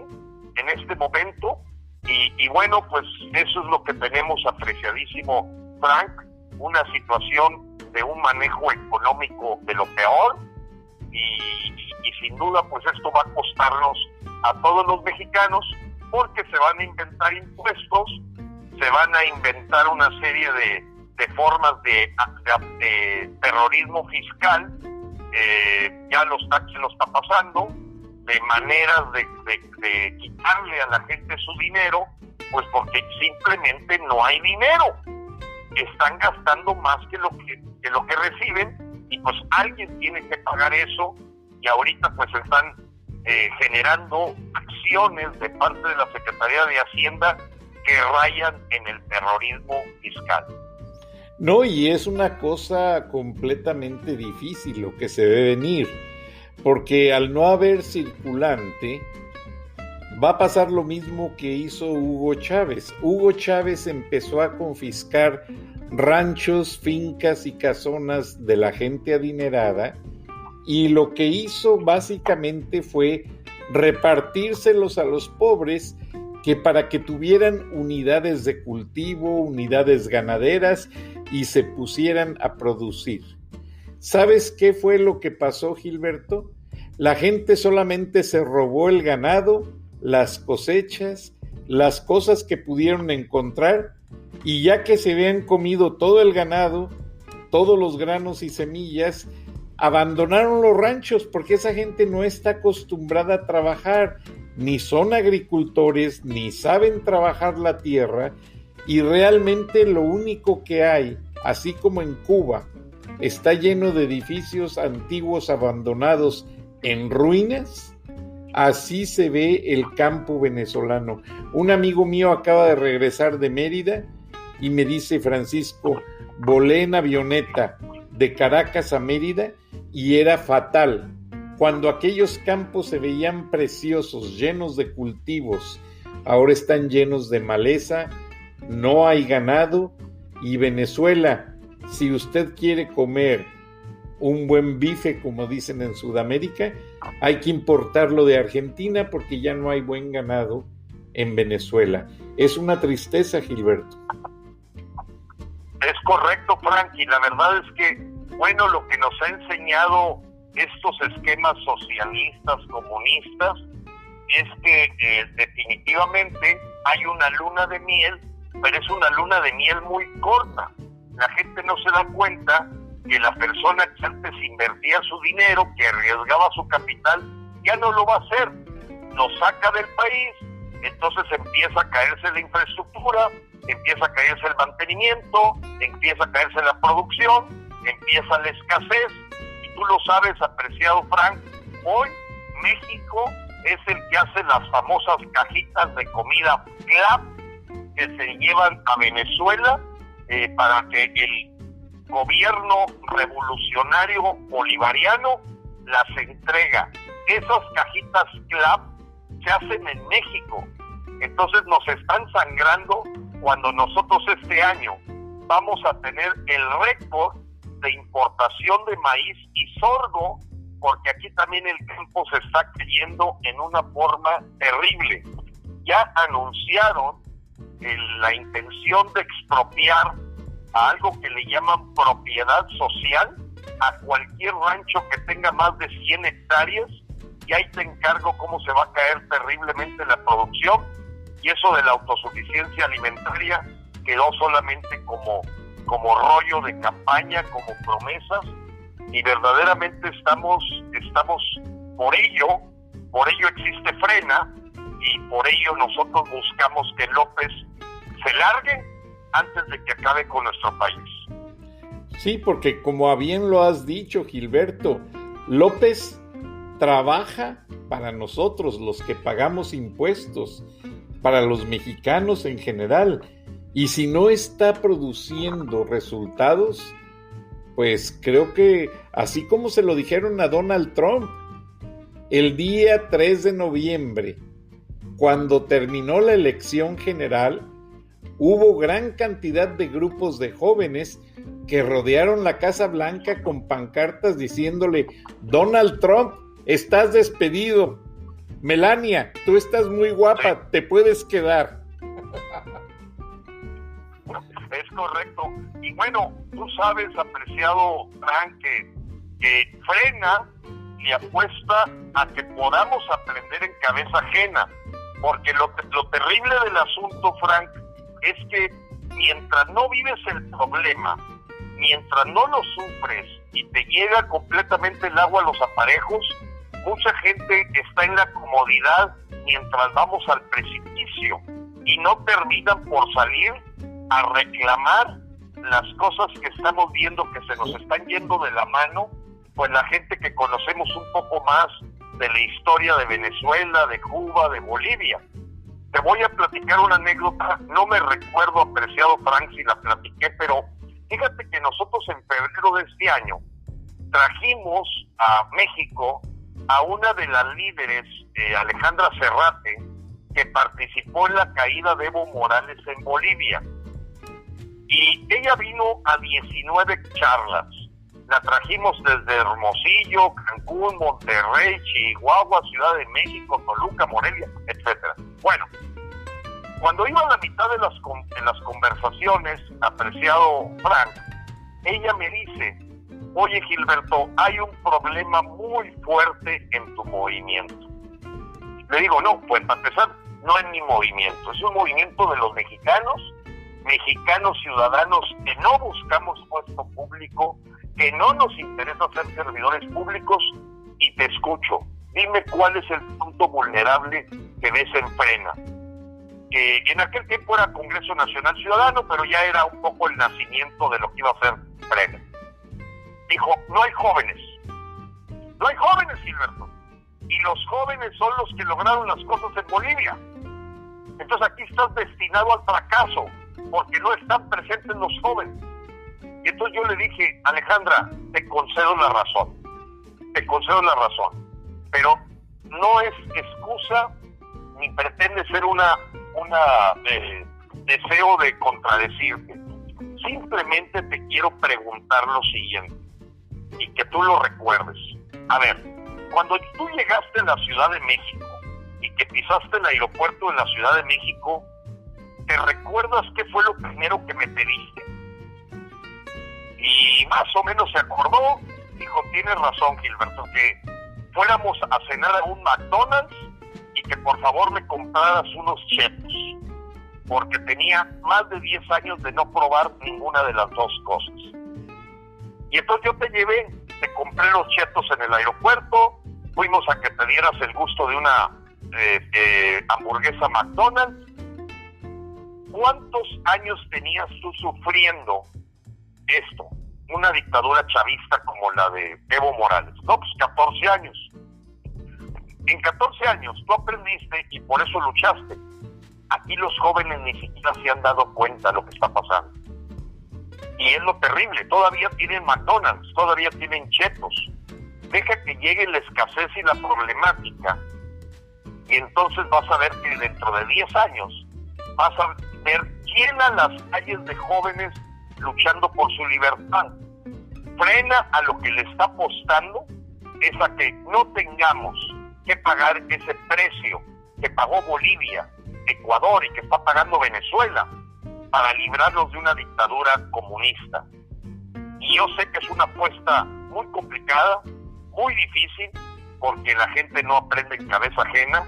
[SPEAKER 3] en este momento y bueno, pues eso es lo que tenemos, apreciadísimo Frank, una situación de un manejo económico de lo peor y sin duda pues esto va a costarnos a todos los mexicanos, porque se van a inventar impuestos, se van a inventar una serie de formas de terrorismo fiscal, ya los taxis lo está pasando, de maneras de quitarle a la gente su dinero, Pues porque simplemente no hay dinero. Están gastando más que lo que reciben, y pues alguien tiene que pagar eso, y ahorita pues están generando acciones de parte de la Secretaría de Hacienda que rayan en el terrorismo fiscal.
[SPEAKER 2] No, y es una cosa completamente difícil lo que se ve venir, porque al no haber circulante, va a pasar lo mismo que hizo Hugo Chávez. Hugo Chávez empezó a confiscar ranchos, fincas y casonas de la gente adinerada, y lo que hizo básicamente fue repartírselos a los pobres, que para que tuvieran unidades de cultivo, unidades ganaderas, y se pusieran a producir. ¿Sabes qué fue lo que pasó, Gilberto? La gente solamente se robó el ganado, las cosechas, las cosas que pudieron encontrar, y ya que se habían comido todo el ganado, todos los granos y semillas, abandonaron los ranchos, porque esa gente no está acostumbrada a trabajar, ni son agricultores, ni saben trabajar la tierra, y realmente lo único que hay, así como en Cuba, está lleno de edificios antiguos abandonados en ruinas, así se ve el campo venezolano. Un amigo mío acaba de regresar de Mérida y me dice: Francisco, volé en avioneta de Caracas a Mérida y era fatal. Cuando aquellos campos se veían preciosos, llenos de cultivos, ahora están llenos de maleza, no hay ganado. Y Venezuela, si usted quiere comer un buen bife, como dicen en Sudamérica, hay que importarlo de Argentina, porque ya no hay buen ganado en Venezuela. Es una tristeza, Gilberto.
[SPEAKER 3] Es correcto, Frank, y la verdad es que, bueno, lo que nos ha enseñado estos esquemas socialistas, comunistas, es que definitivamente hay una luna de miel, pero es una luna de miel muy corta. La gente no se da cuenta que la persona que antes invertía su dinero, que arriesgaba su capital, ya no lo va a hacer. Lo saca del país, entonces empieza a caerse la infraestructura, empieza a caerse el mantenimiento, empieza a caerse la producción, empieza la escasez. Y tú lo sabes, apreciado Frank, hoy México es el que hace las famosas cajitas de comida CLAP que se llevan a Venezuela para que el gobierno revolucionario bolivariano las entrega. Esas cajitas CLAP se hacen en México. Entonces nos están sangrando cuando nosotros este año vamos a tener el récord de importación de maíz y sorgo, porque aquí también el campo se está cayendo en una forma terrible. Ya anunciaron la intención de expropiar a algo que le llaman propiedad social a cualquier rancho que tenga más de 100 hectáreas, y ahí te encargo cómo se va a caer terriblemente la producción, y eso de la autosuficiencia alimentaria quedó solamente como rollo de campaña, como promesas, y verdaderamente estamos por ello existe Frena, y por ello nosotros buscamos que López se largue antes de que acabe con nuestro país.
[SPEAKER 2] Sí, porque como bien lo has dicho, Gilberto, López trabaja para nosotros, los que pagamos impuestos, para los mexicanos en general, y si no está produciendo resultados, pues creo que así como se lo dijeron a Donald Trump, el día 3 de noviembre, cuando terminó la elección general, hubo gran cantidad de grupos de jóvenes que rodearon la Casa Blanca con pancartas diciéndole: Donald Trump, estás despedido. Melania, tú estás muy guapa, te puedes quedar.
[SPEAKER 3] Es correcto. Y bueno, tú sabes, apreciado Frank, que Frena le apuesta a que podamos aprender en cabeza ajena, porque lo terrible del asunto, Frank, es que mientras no vives el problema, mientras no lo sufres y te llega completamente el agua a los aparejos, mucha gente está en la comodidad mientras vamos al precipicio. y no terminan por salir a reclamar las cosas que estamos viendo que se nos están yendo de la mano, pues la gente que conocemos un poco más de la historia de Venezuela, de Cuba, de Bolivia. Te voy a platicar una anécdota, no me recuerdo, apreciado Frank, si la platiqué, pero fíjate que nosotros en febrero de este año trajimos a México a una de las líderes, Alejandra Serrate, que participó en la caída de Evo Morales en Bolivia. Y ella vino a 19 charlas. La trajimos desde Hermosillo, Cancún, Monterrey, Chihuahua, Ciudad de México, Toluca, Morelia, etcétera. Bueno, cuando iba a la mitad de las conversaciones, apreciado Frank, ella me dice: oye, Gilberto, hay un problema muy fuerte en tu movimiento. Le digo, no, pues para empezar, no es mi movimiento, es un movimiento de los mexicanos ciudadanos que no buscamos puesto público, que no nos interesa ser servidores públicos, y te escucho. Dime cuál es el punto vulnerable que ves en Frena. Que en aquel tiempo era Congreso Nacional Ciudadano, pero ya era un poco el nacimiento de lo que iba a ser Frena. Dijo, no hay jóvenes. No hay jóvenes, Gilberto. Y los jóvenes son los que lograron las cosas en Bolivia. Entonces aquí estás destinado al fracaso, porque no están presentes los jóvenes. Y entonces yo le dije, Alejandra, te concedo la razón, pero no es excusa ni pretende ser una deseo de contradecirte. Simplemente te quiero preguntar lo siguiente, y que tú lo recuerdes. A ver, cuando tú llegaste a la Ciudad de México y que pisaste el aeropuerto de la Ciudad de México, ¿te recuerdas qué fue lo primero que me pediste? Y más o menos se acordó, dijo, tienes razón, Gilberto, que fuéramos a cenar a un McDonald's y que por favor me compraras unos chetos, porque tenía más de 10 años de no probar ninguna de las dos cosas. Y entonces yo te llevé, te compré los chetos en el aeropuerto, fuimos a que te dieras el gusto de una hamburguesa McDonald's. ¿Cuántos años tenías tú sufriendo esto? Una dictadura chavista como la de Evo Morales. No, pues 14 años. En 14 años tú aprendiste y por eso luchaste. Aquí los jóvenes ni siquiera se han dado cuenta de lo que está pasando. Y es lo terrible, todavía tienen McDonald's, todavía tienen chetos. Deja que llegue la escasez y la problemática, y entonces vas a ver que dentro de 10 años vas a ver llenas las calles de jóvenes luchando por su libertad. Frena a lo que le está apostando es a que no tengamos que pagar ese precio que pagó Bolivia, Ecuador y que está pagando Venezuela para librarnos de una dictadura comunista. Y yo sé que es una apuesta muy complicada, muy difícil, porque la gente no aprende en cabeza ajena,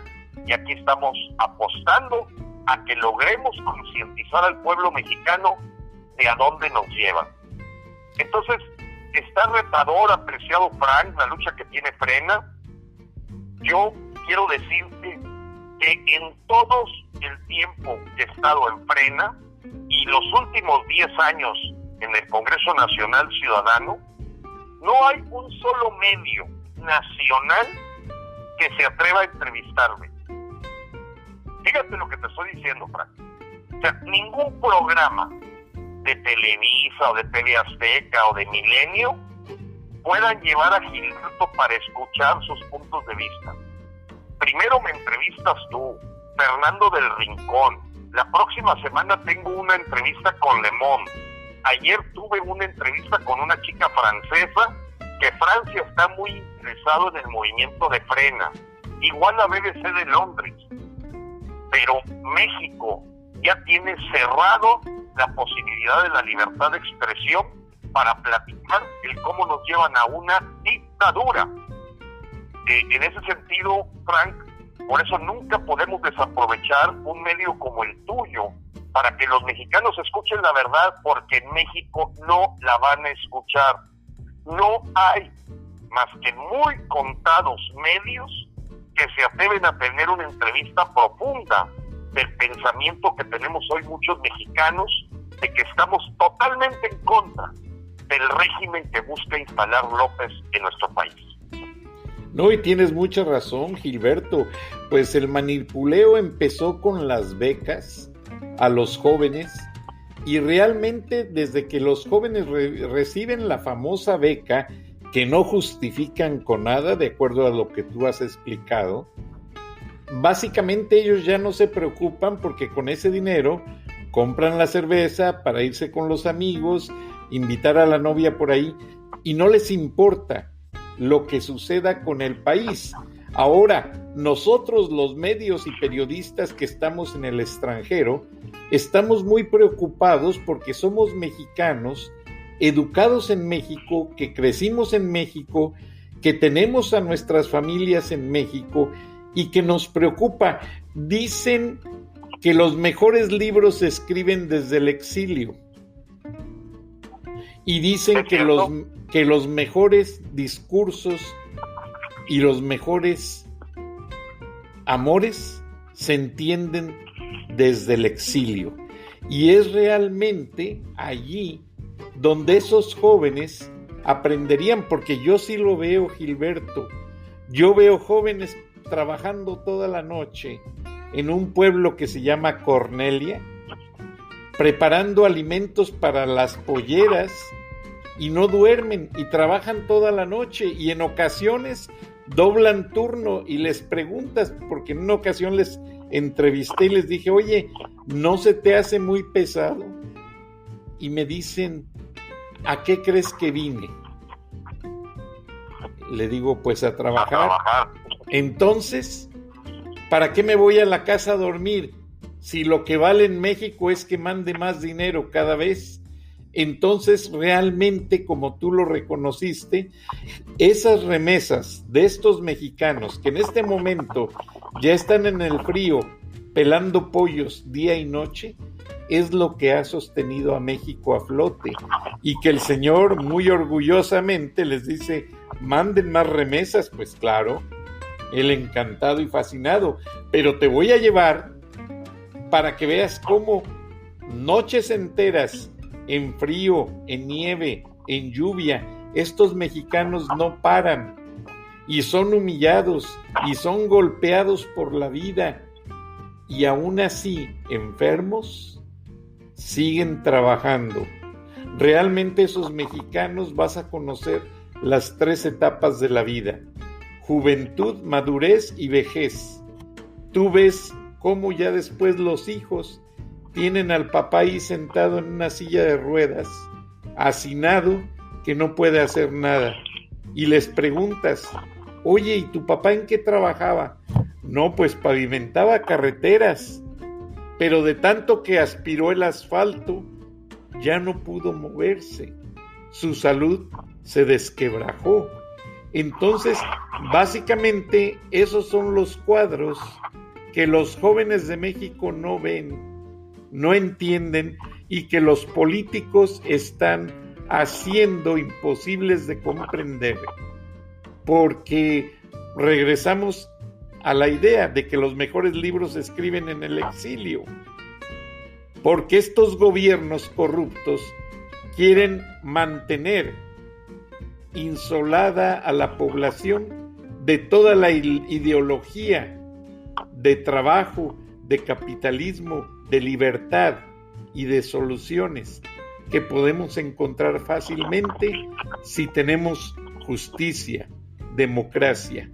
[SPEAKER 3] y aquí estamos apostando a que logremos concientizar al pueblo mexicano de a dónde nos llevan. Entonces, está retador, apreciado Frank, la lucha que tiene Frena. Yo quiero decirte que en todo el tiempo que he estado en Frena y los últimos 10 años en el Congreso Nacional Ciudadano, no hay un solo medio nacional que se atreva a entrevistarme. Fíjate lo que te estoy diciendo, Frank. O sea, ningún programa de Televisa o de TV Azteca o de Milenio puedan llevar a Gilberto para escuchar sus puntos de vista. Primero me entrevistas tú, Fernando del Rincón. La próxima semana tengo una entrevista con Le Monde. Ayer tuve una entrevista con una chica francesa que Francia está muy interesado en el movimiento de Frena. Igual la BBC de Londres. Pero México ya tiene cerrado la posibilidad de la libertad de expresión para platicar el cómo nos llevan a una dictadura. En ese sentido, Frank, por eso nunca podemos desaprovechar un medio como el tuyo para que los mexicanos escuchen la verdad, porque en México no la van a escuchar. No hay más que muy contados medios que se atreven a tener una entrevista profunda del pensamiento que tenemos hoy muchos mexicanos, de que estamos totalmente en contra del régimen que busca instalar López en nuestro país.
[SPEAKER 2] No, y tienes mucha razón, Gilberto. Pues el manipuleo empezó con las becas a los jóvenes, y realmente desde que los jóvenes reciben la famosa beca, que no justifican con nada, de acuerdo a lo que tú has explicado, básicamente ellos ya no se preocupan porque con ese dinero compran la cerveza para irse con los amigos, invitar a la novia por ahí, y no les importa lo que suceda con el país. Ahora, nosotros los medios y periodistas que estamos en el extranjero, estamos muy preocupados porque somos mexicanos, educados en México, que crecimos en México, que tenemos a nuestras familias en México, y que nos preocupa. Dicen que los mejores libros se escriben desde el exilio. Y dicen que los mejores discursos y los mejores amores se entienden desde el exilio. Y es realmente allí donde esos jóvenes aprenderían, porque yo sí lo veo, Gilberto. Yo veo jóvenes trabajando toda la noche en un pueblo que se llama Cornelia, preparando alimentos para las polleras, y no duermen y trabajan toda la noche, y en ocasiones doblan turno, y les preguntas, porque en una ocasión les entrevisté y les dije, oye, ¿no se te hace muy pesado? Y me dicen, ¿a qué crees que vine? Le digo, pues a trabajar. Entonces, ¿para qué me voy a la casa a dormir si lo que vale en México es que mande más dinero cada vez? Entonces, realmente, como tú lo reconociste, esas remesas de estos mexicanos que en este momento ya están en el frío pelando pollos día y noche, es lo que ha sostenido a México a flote, y que el señor muy orgullosamente les dice, manden más remesas. Pues claro, él encantado y fascinado, pero te voy a llevar para que veas cómo noches enteras, en frío, en nieve, en lluvia, estos mexicanos no paran, y son humillados, y son golpeados por la vida, y aún así, enfermos, siguen trabajando. Realmente esos mexicanos vas a conocer las 3 etapas de la vida: juventud, madurez y vejez. Tú ves cómo ya después los hijos tienen al papá ahí sentado en una silla de ruedas, hacinado, que no puede hacer nada, y les preguntas, oye, ¿y tu papá en qué trabajaba? No, pues pavimentaba carreteras, pero de tanto que aspiró el asfalto, ya no pudo moverse, su salud se desquebrajó. Entonces, básicamente, esos son los cuadros que los jóvenes de México no ven, no entienden, y que los políticos están haciendo imposibles de comprender, porque regresamos a la idea de que los mejores libros se escriben en el exilio, porque estos gobiernos corruptos quieren mantener insolada a la población de toda la ideología de trabajo, de capitalismo, de libertad y de soluciones que podemos encontrar fácilmente si tenemos justicia, democracia.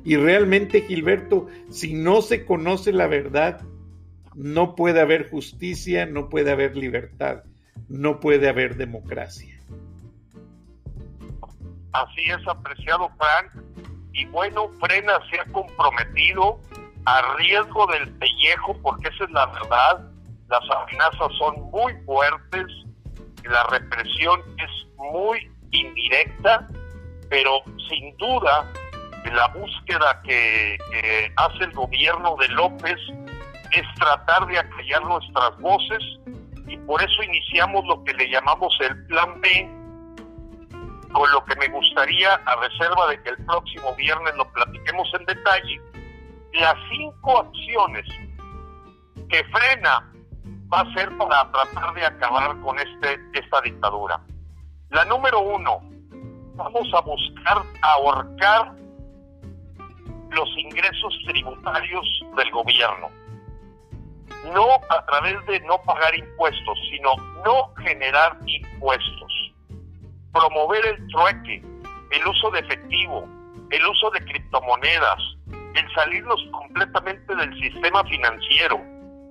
[SPEAKER 2] Y realmente, Gilberto, si no se conoce la verdad, no puede haber justicia, no puede haber libertad, no puede haber democracia.
[SPEAKER 3] Así es, apreciado Frank. Y bueno, Frena se ha comprometido a riesgo del pellejo, porque esa es la verdad. Las amenazas son muy fuertes, la represión es muy indirecta, pero sin duda la búsqueda que hace el gobierno de López es tratar de acallar nuestras voces, y por eso iniciamos lo que le llamamos el Plan B, con lo que me gustaría, a reserva de que el próximo viernes lo platiquemos en detalle, las 5 acciones que Frena va a ser para tratar de acabar con esta dictadura. La número 1, vamos a buscar ahorcar los ingresos tributarios del gobierno. No a través de no pagar impuestos, sino no generar impuestos. Promover el trueque, el uso de efectivo, el uso de criptomonedas, el salirnos completamente del sistema financiero,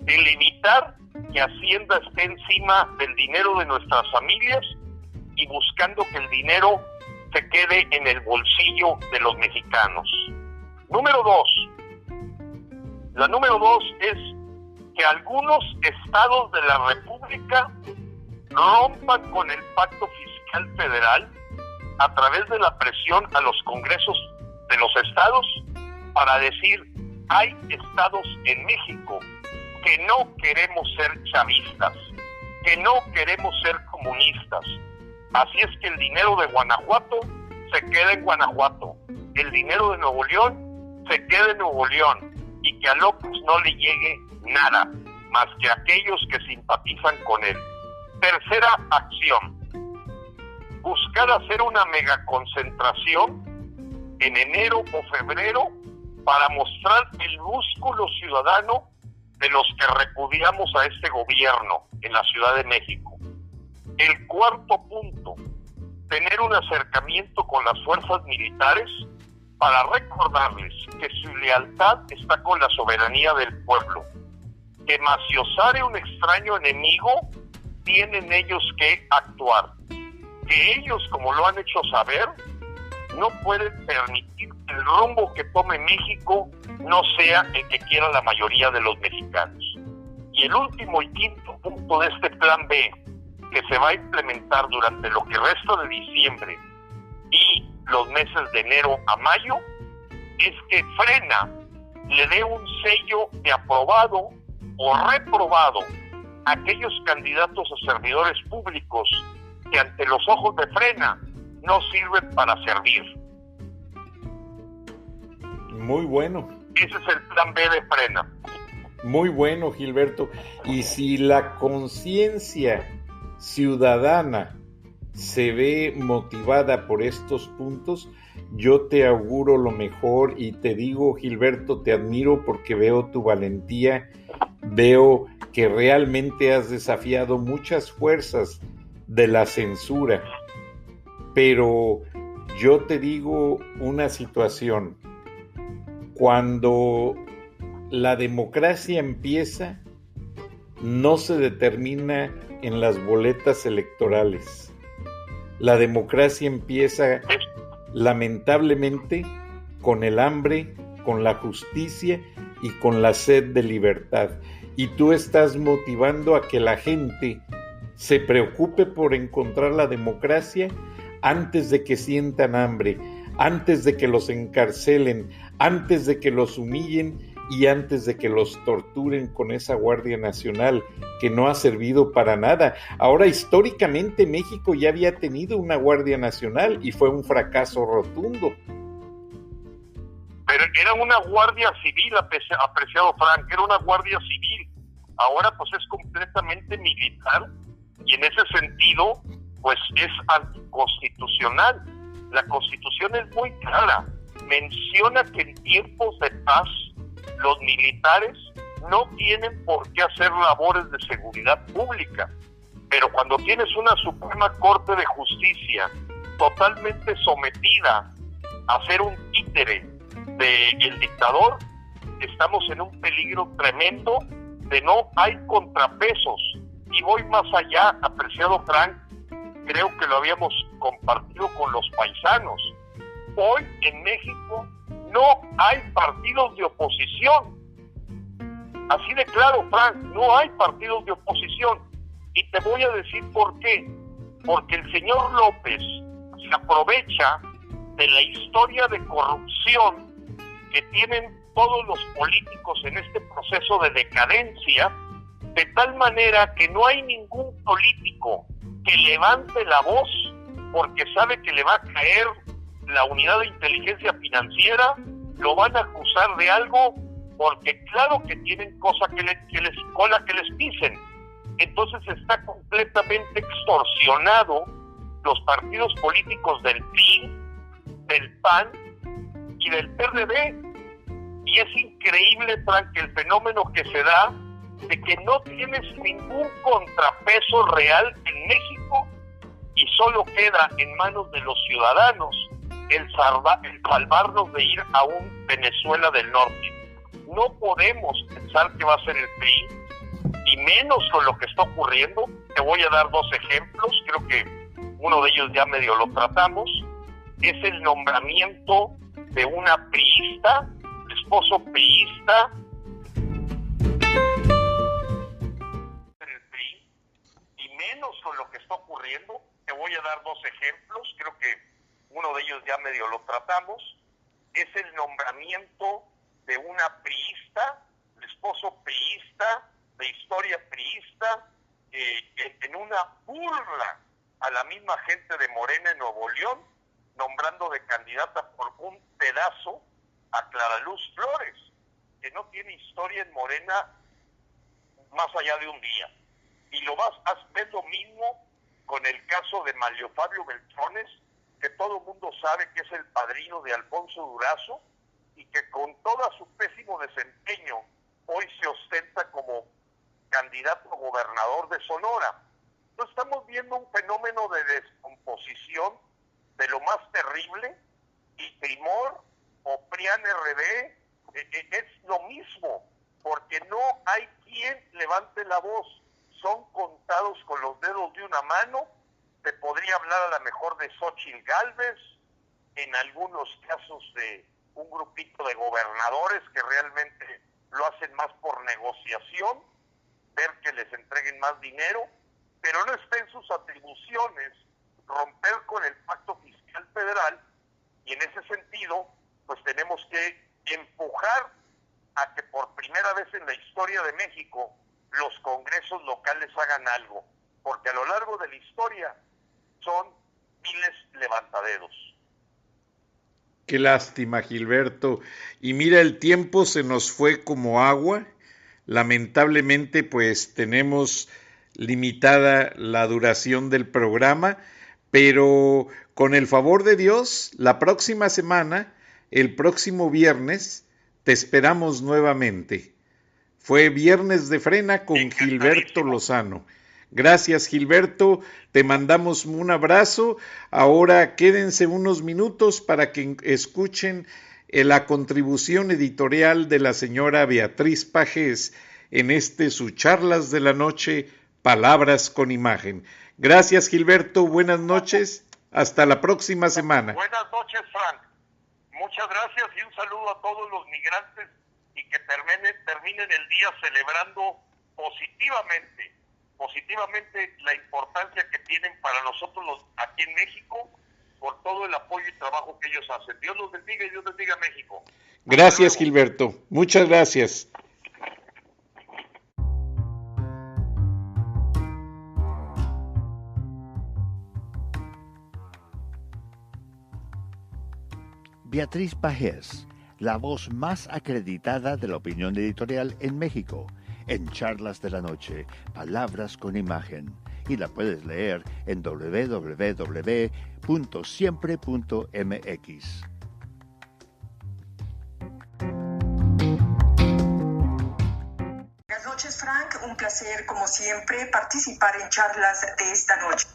[SPEAKER 3] el evitar que Hacienda esté encima del dinero de nuestras familias y buscando que el dinero se quede en el bolsillo de los mexicanos. Número 2. La número 2 es que algunos estados de la República rompan con el Pacto Fiscal Federal a través de la presión a los congresos de los estados para decir, hay estados en México que no queremos ser chavistas, que no queremos ser comunistas. Así es que el dinero de Guanajuato se queda en Guanajuato, el dinero de Nuevo León se queda en Nuevo León, y que a López no le llegue nada, más que a aquellos que simpatizan con él. Tercera acción, buscar hacer una megaconcentración en enero o febrero para mostrar el músculo ciudadano de los que repudiamos a este gobierno en la Ciudad de México. El cuarto punto, tener un acercamiento con las fuerzas militares para recordarles que su lealtad está con la soberanía del pueblo, que maciosare un extraño enemigo, tienen ellos que actuar, que ellos, como lo han hecho saber, no pueden permitir que el rumbo que tome México no sea el que quiera la mayoría de los mexicanos. Y el último y quinto punto de este plan B, que se va a implementar durante lo que resta de diciembre y los meses de enero a mayo, es que Frena le dé un sello de aprobado o reprobado a aquellos candidatos a servidores públicos que ante los ojos de Frena no sirven para servir.
[SPEAKER 2] Muy bueno.
[SPEAKER 3] Ese es el plan B de Frena.
[SPEAKER 2] Muy bueno, Gilberto. Y si la conciencia ciudadana se ve motivada por estos puntos, yo te auguro lo mejor y te digo, Gilberto, te admiro porque veo tu valentía, veo que realmente has desafiado muchas fuerzas de la censura, pero yo te digo una situación: cuando la democracia empieza, no se determina en las boletas electorales. La democracia empieza, lamentablemente, con el hambre, con la justicia y con la sed de libertad. Y tú estás motivando a que la gente se preocupe por encontrar la democracia antes de que sientan hambre, antes de que los encarcelen, antes de que los humillen y antes de que los torturen con esa Guardia Nacional que no ha servido para nada. Ahora, históricamente México ya había tenido una Guardia Nacional y fue un fracaso rotundo.
[SPEAKER 3] Pero era una Guardia Civil, apreciado Frank, era una Guardia Civil. Ahora pues es completamente militar y en ese sentido pues es anticonstitucional. La Constitución es muy clara, menciona que en tiempos de paz los militares no tienen por qué hacer labores de seguridad pública, pero cuando tienes una Suprema Corte de Justicia totalmente sometida a ser un títere del dictador, estamos en un peligro tremendo de no hay contrapesos. Y voy más allá, apreciado Frank, creo que lo habíamos compartido con los paisanos. Hoy en México no hay partidos de oposición. Así de claro, Frank, no hay partidos de oposición. Y te voy a decir por qué. Porque el señor López se aprovecha de la historia de corrupción que tienen todos los políticos en este proceso de decadencia, de tal manera que no hay ningún político que levante la voz porque sabe que le va a caer la unidad de inteligencia financiera, lo van a acusar de algo porque claro que tienen cola que les pisen. Entonces está completamente extorsionado los partidos políticos del PRI, del PAN y del PRD. Y es increíble, Frank, el fenómeno que se da de que no tienes ningún contrapeso real en México y solo queda en manos de los ciudadanos el salvarnos de ir a un Venezuela del Norte. No podemos pensar que va a ser el PRI, y menos con lo que está ocurriendo. Te voy a dar dos ejemplos, creo que uno de ellos ya medio lo tratamos. Es el nombramiento de una priista, esposo priista, el PRI, y menos con lo que está ocurriendo. Te voy a dar dos ejemplos, creo que uno de ellos ya medio lo tratamos. Es el nombramiento de una priista, esposo priista, de historia priista, en una burla a la misma gente de Morena en Nuevo León, nombrando de candidata por un pedazo a Clara Luz Flores, que no tiene historia en Morena más allá de un día. Y ves lo mismo con el caso de Mario Fabio Beltrones, que todo el mundo sabe que es el padrino de Alfonso Durazo, y que con todo su pésimo desempeño hoy se ostenta como candidato a gobernador de Sonora. Entonces estamos viendo un fenómeno de descomposición de lo más terrible, y Primor o PRIAN RD es lo mismo, porque no hay quien levante la voz. Son contados con los dedos de una mano. Te podría hablar a lo mejor de Xóchitl Gálvez, en algunos casos de un grupito de gobernadores que realmente lo hacen más por negociación, ver que les entreguen más dinero, pero no está en sus atribuciones romper con el pacto fiscal federal, y en ese sentido pues tenemos que empujar a que por primera vez en la historia de México los congresos locales hagan algo, porque a lo largo de la historia son miles levantaderos.
[SPEAKER 2] Qué lástima, Gilberto. Y mira, el tiempo se nos fue como agua. Lamentablemente, pues tenemos limitada la duración del programa, pero con el favor de Dios, la próxima semana, el próximo viernes, te esperamos nuevamente. Fue Viernes de Frena con Gilberto Lozano. Gracias, Gilberto, te mandamos un abrazo. Ahora quédense unos minutos para que escuchen la contribución editorial de la señora Beatriz Pajés en sus charlas de la noche, Palabras con Imagen. Gracias, Gilberto, buenas noches, hasta la próxima semana.
[SPEAKER 3] Buenas noches, Frank. Muchas gracias y un saludo a todos los migrantes, y que terminen el día celebrando positivamente la importancia que tienen para nosotros aquí en México, por todo el apoyo y trabajo que ellos hacen. Dios los bendiga y Dios bendiga a México.
[SPEAKER 2] Gracias, Gilberto. Muchas gracias.
[SPEAKER 1] Beatriz Pajés, la voz más acreditada de la opinión editorial en México, en Charlas de la Noche, Palabras con Imagen, y la puedes leer en www.siempre.mx.
[SPEAKER 4] Buenas noches, Frank. Un placer, como siempre, participar en charlas de esta noche.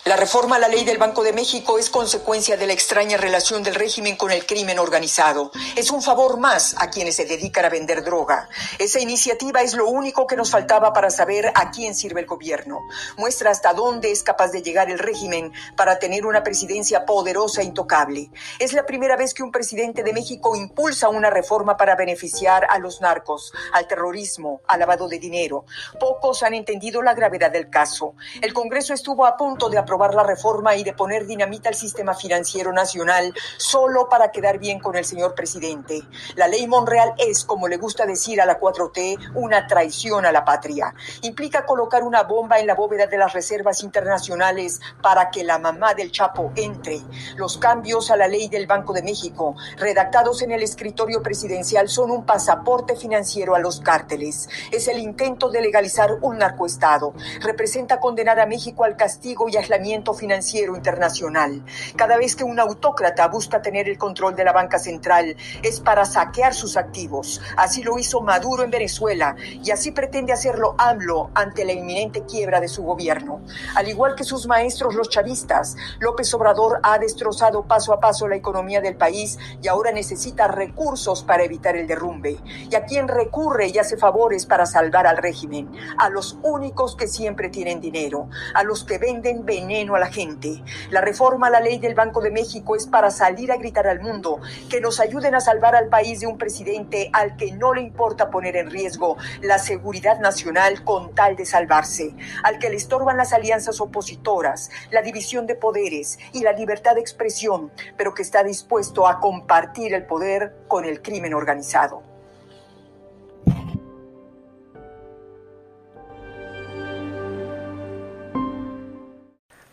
[SPEAKER 4] La reforma a la ley del Banco de México es consecuencia de la extraña relación del régimen con el crimen organizado. Es un favor más a quienes se dedican a vender droga. Esa iniciativa es lo único que nos faltaba para saber a quién sirve el gobierno. Muestra hasta dónde es capaz de llegar el régimen para tener una presidencia poderosa e intocable. Es la primera vez que un presidente de México impulsa una reforma para beneficiar a los narcos, al terrorismo, al lavado de dinero. Pocos han entendido la gravedad del caso. El Congreso estuvo a punto de aprobar aprobar la reforma y de poner dinamita al sistema financiero nacional solo para quedar bien con el señor presidente. La ley Monreal es, como le gusta decir a la 4T, una traición a la patria. Implica colocar una bomba en la bóveda de las reservas internacionales para que la mamá del Chapo entre. Los cambios a la ley del Banco de México, redactados en el escritorio presidencial, son un pasaporte financiero a los cárteles. Es el intento de legalizar un narcoestado. Representa condenar a México al castigo y aislamiento financiero internacional. Cada vez que un autócrata busca tener el control de la banca central, es para saquear sus activos. Así lo hizo Maduro en Venezuela y así pretende hacerlo AMLO ante la inminente quiebra de su gobierno. Al igual que sus maestros los chavistas, López Obrador ha destrozado paso a paso la economía del país y ahora necesita recursos para evitar el derrumbe. ¿Y a quién recurre y hace favores para salvar al régimen? A los únicos que siempre tienen dinero, a los que venden veneno a la gente. La reforma a la ley del Banco de México es para salir a gritar al mundo que nos ayuden a salvar al país de un presidente al que no le importa poner en riesgo la seguridad nacional con tal de salvarse, al que le estorban las alianzas opositoras, la división de poderes y la libertad de expresión, pero que está dispuesto a compartir el poder con el crimen organizado.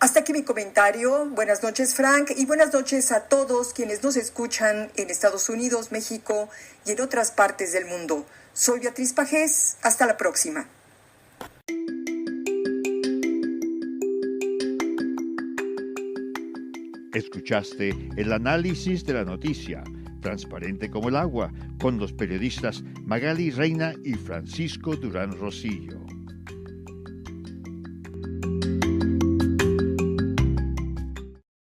[SPEAKER 4] Hasta aquí mi comentario. Buenas noches, Frank, y buenas noches a todos quienes nos escuchan en Estados Unidos, México y en otras partes del mundo. Soy Beatriz Pajés. Hasta la próxima.
[SPEAKER 1] Escuchaste el análisis de la noticia, transparente como el agua, con los periodistas Magali Reina y Francisco Durán Rosillo.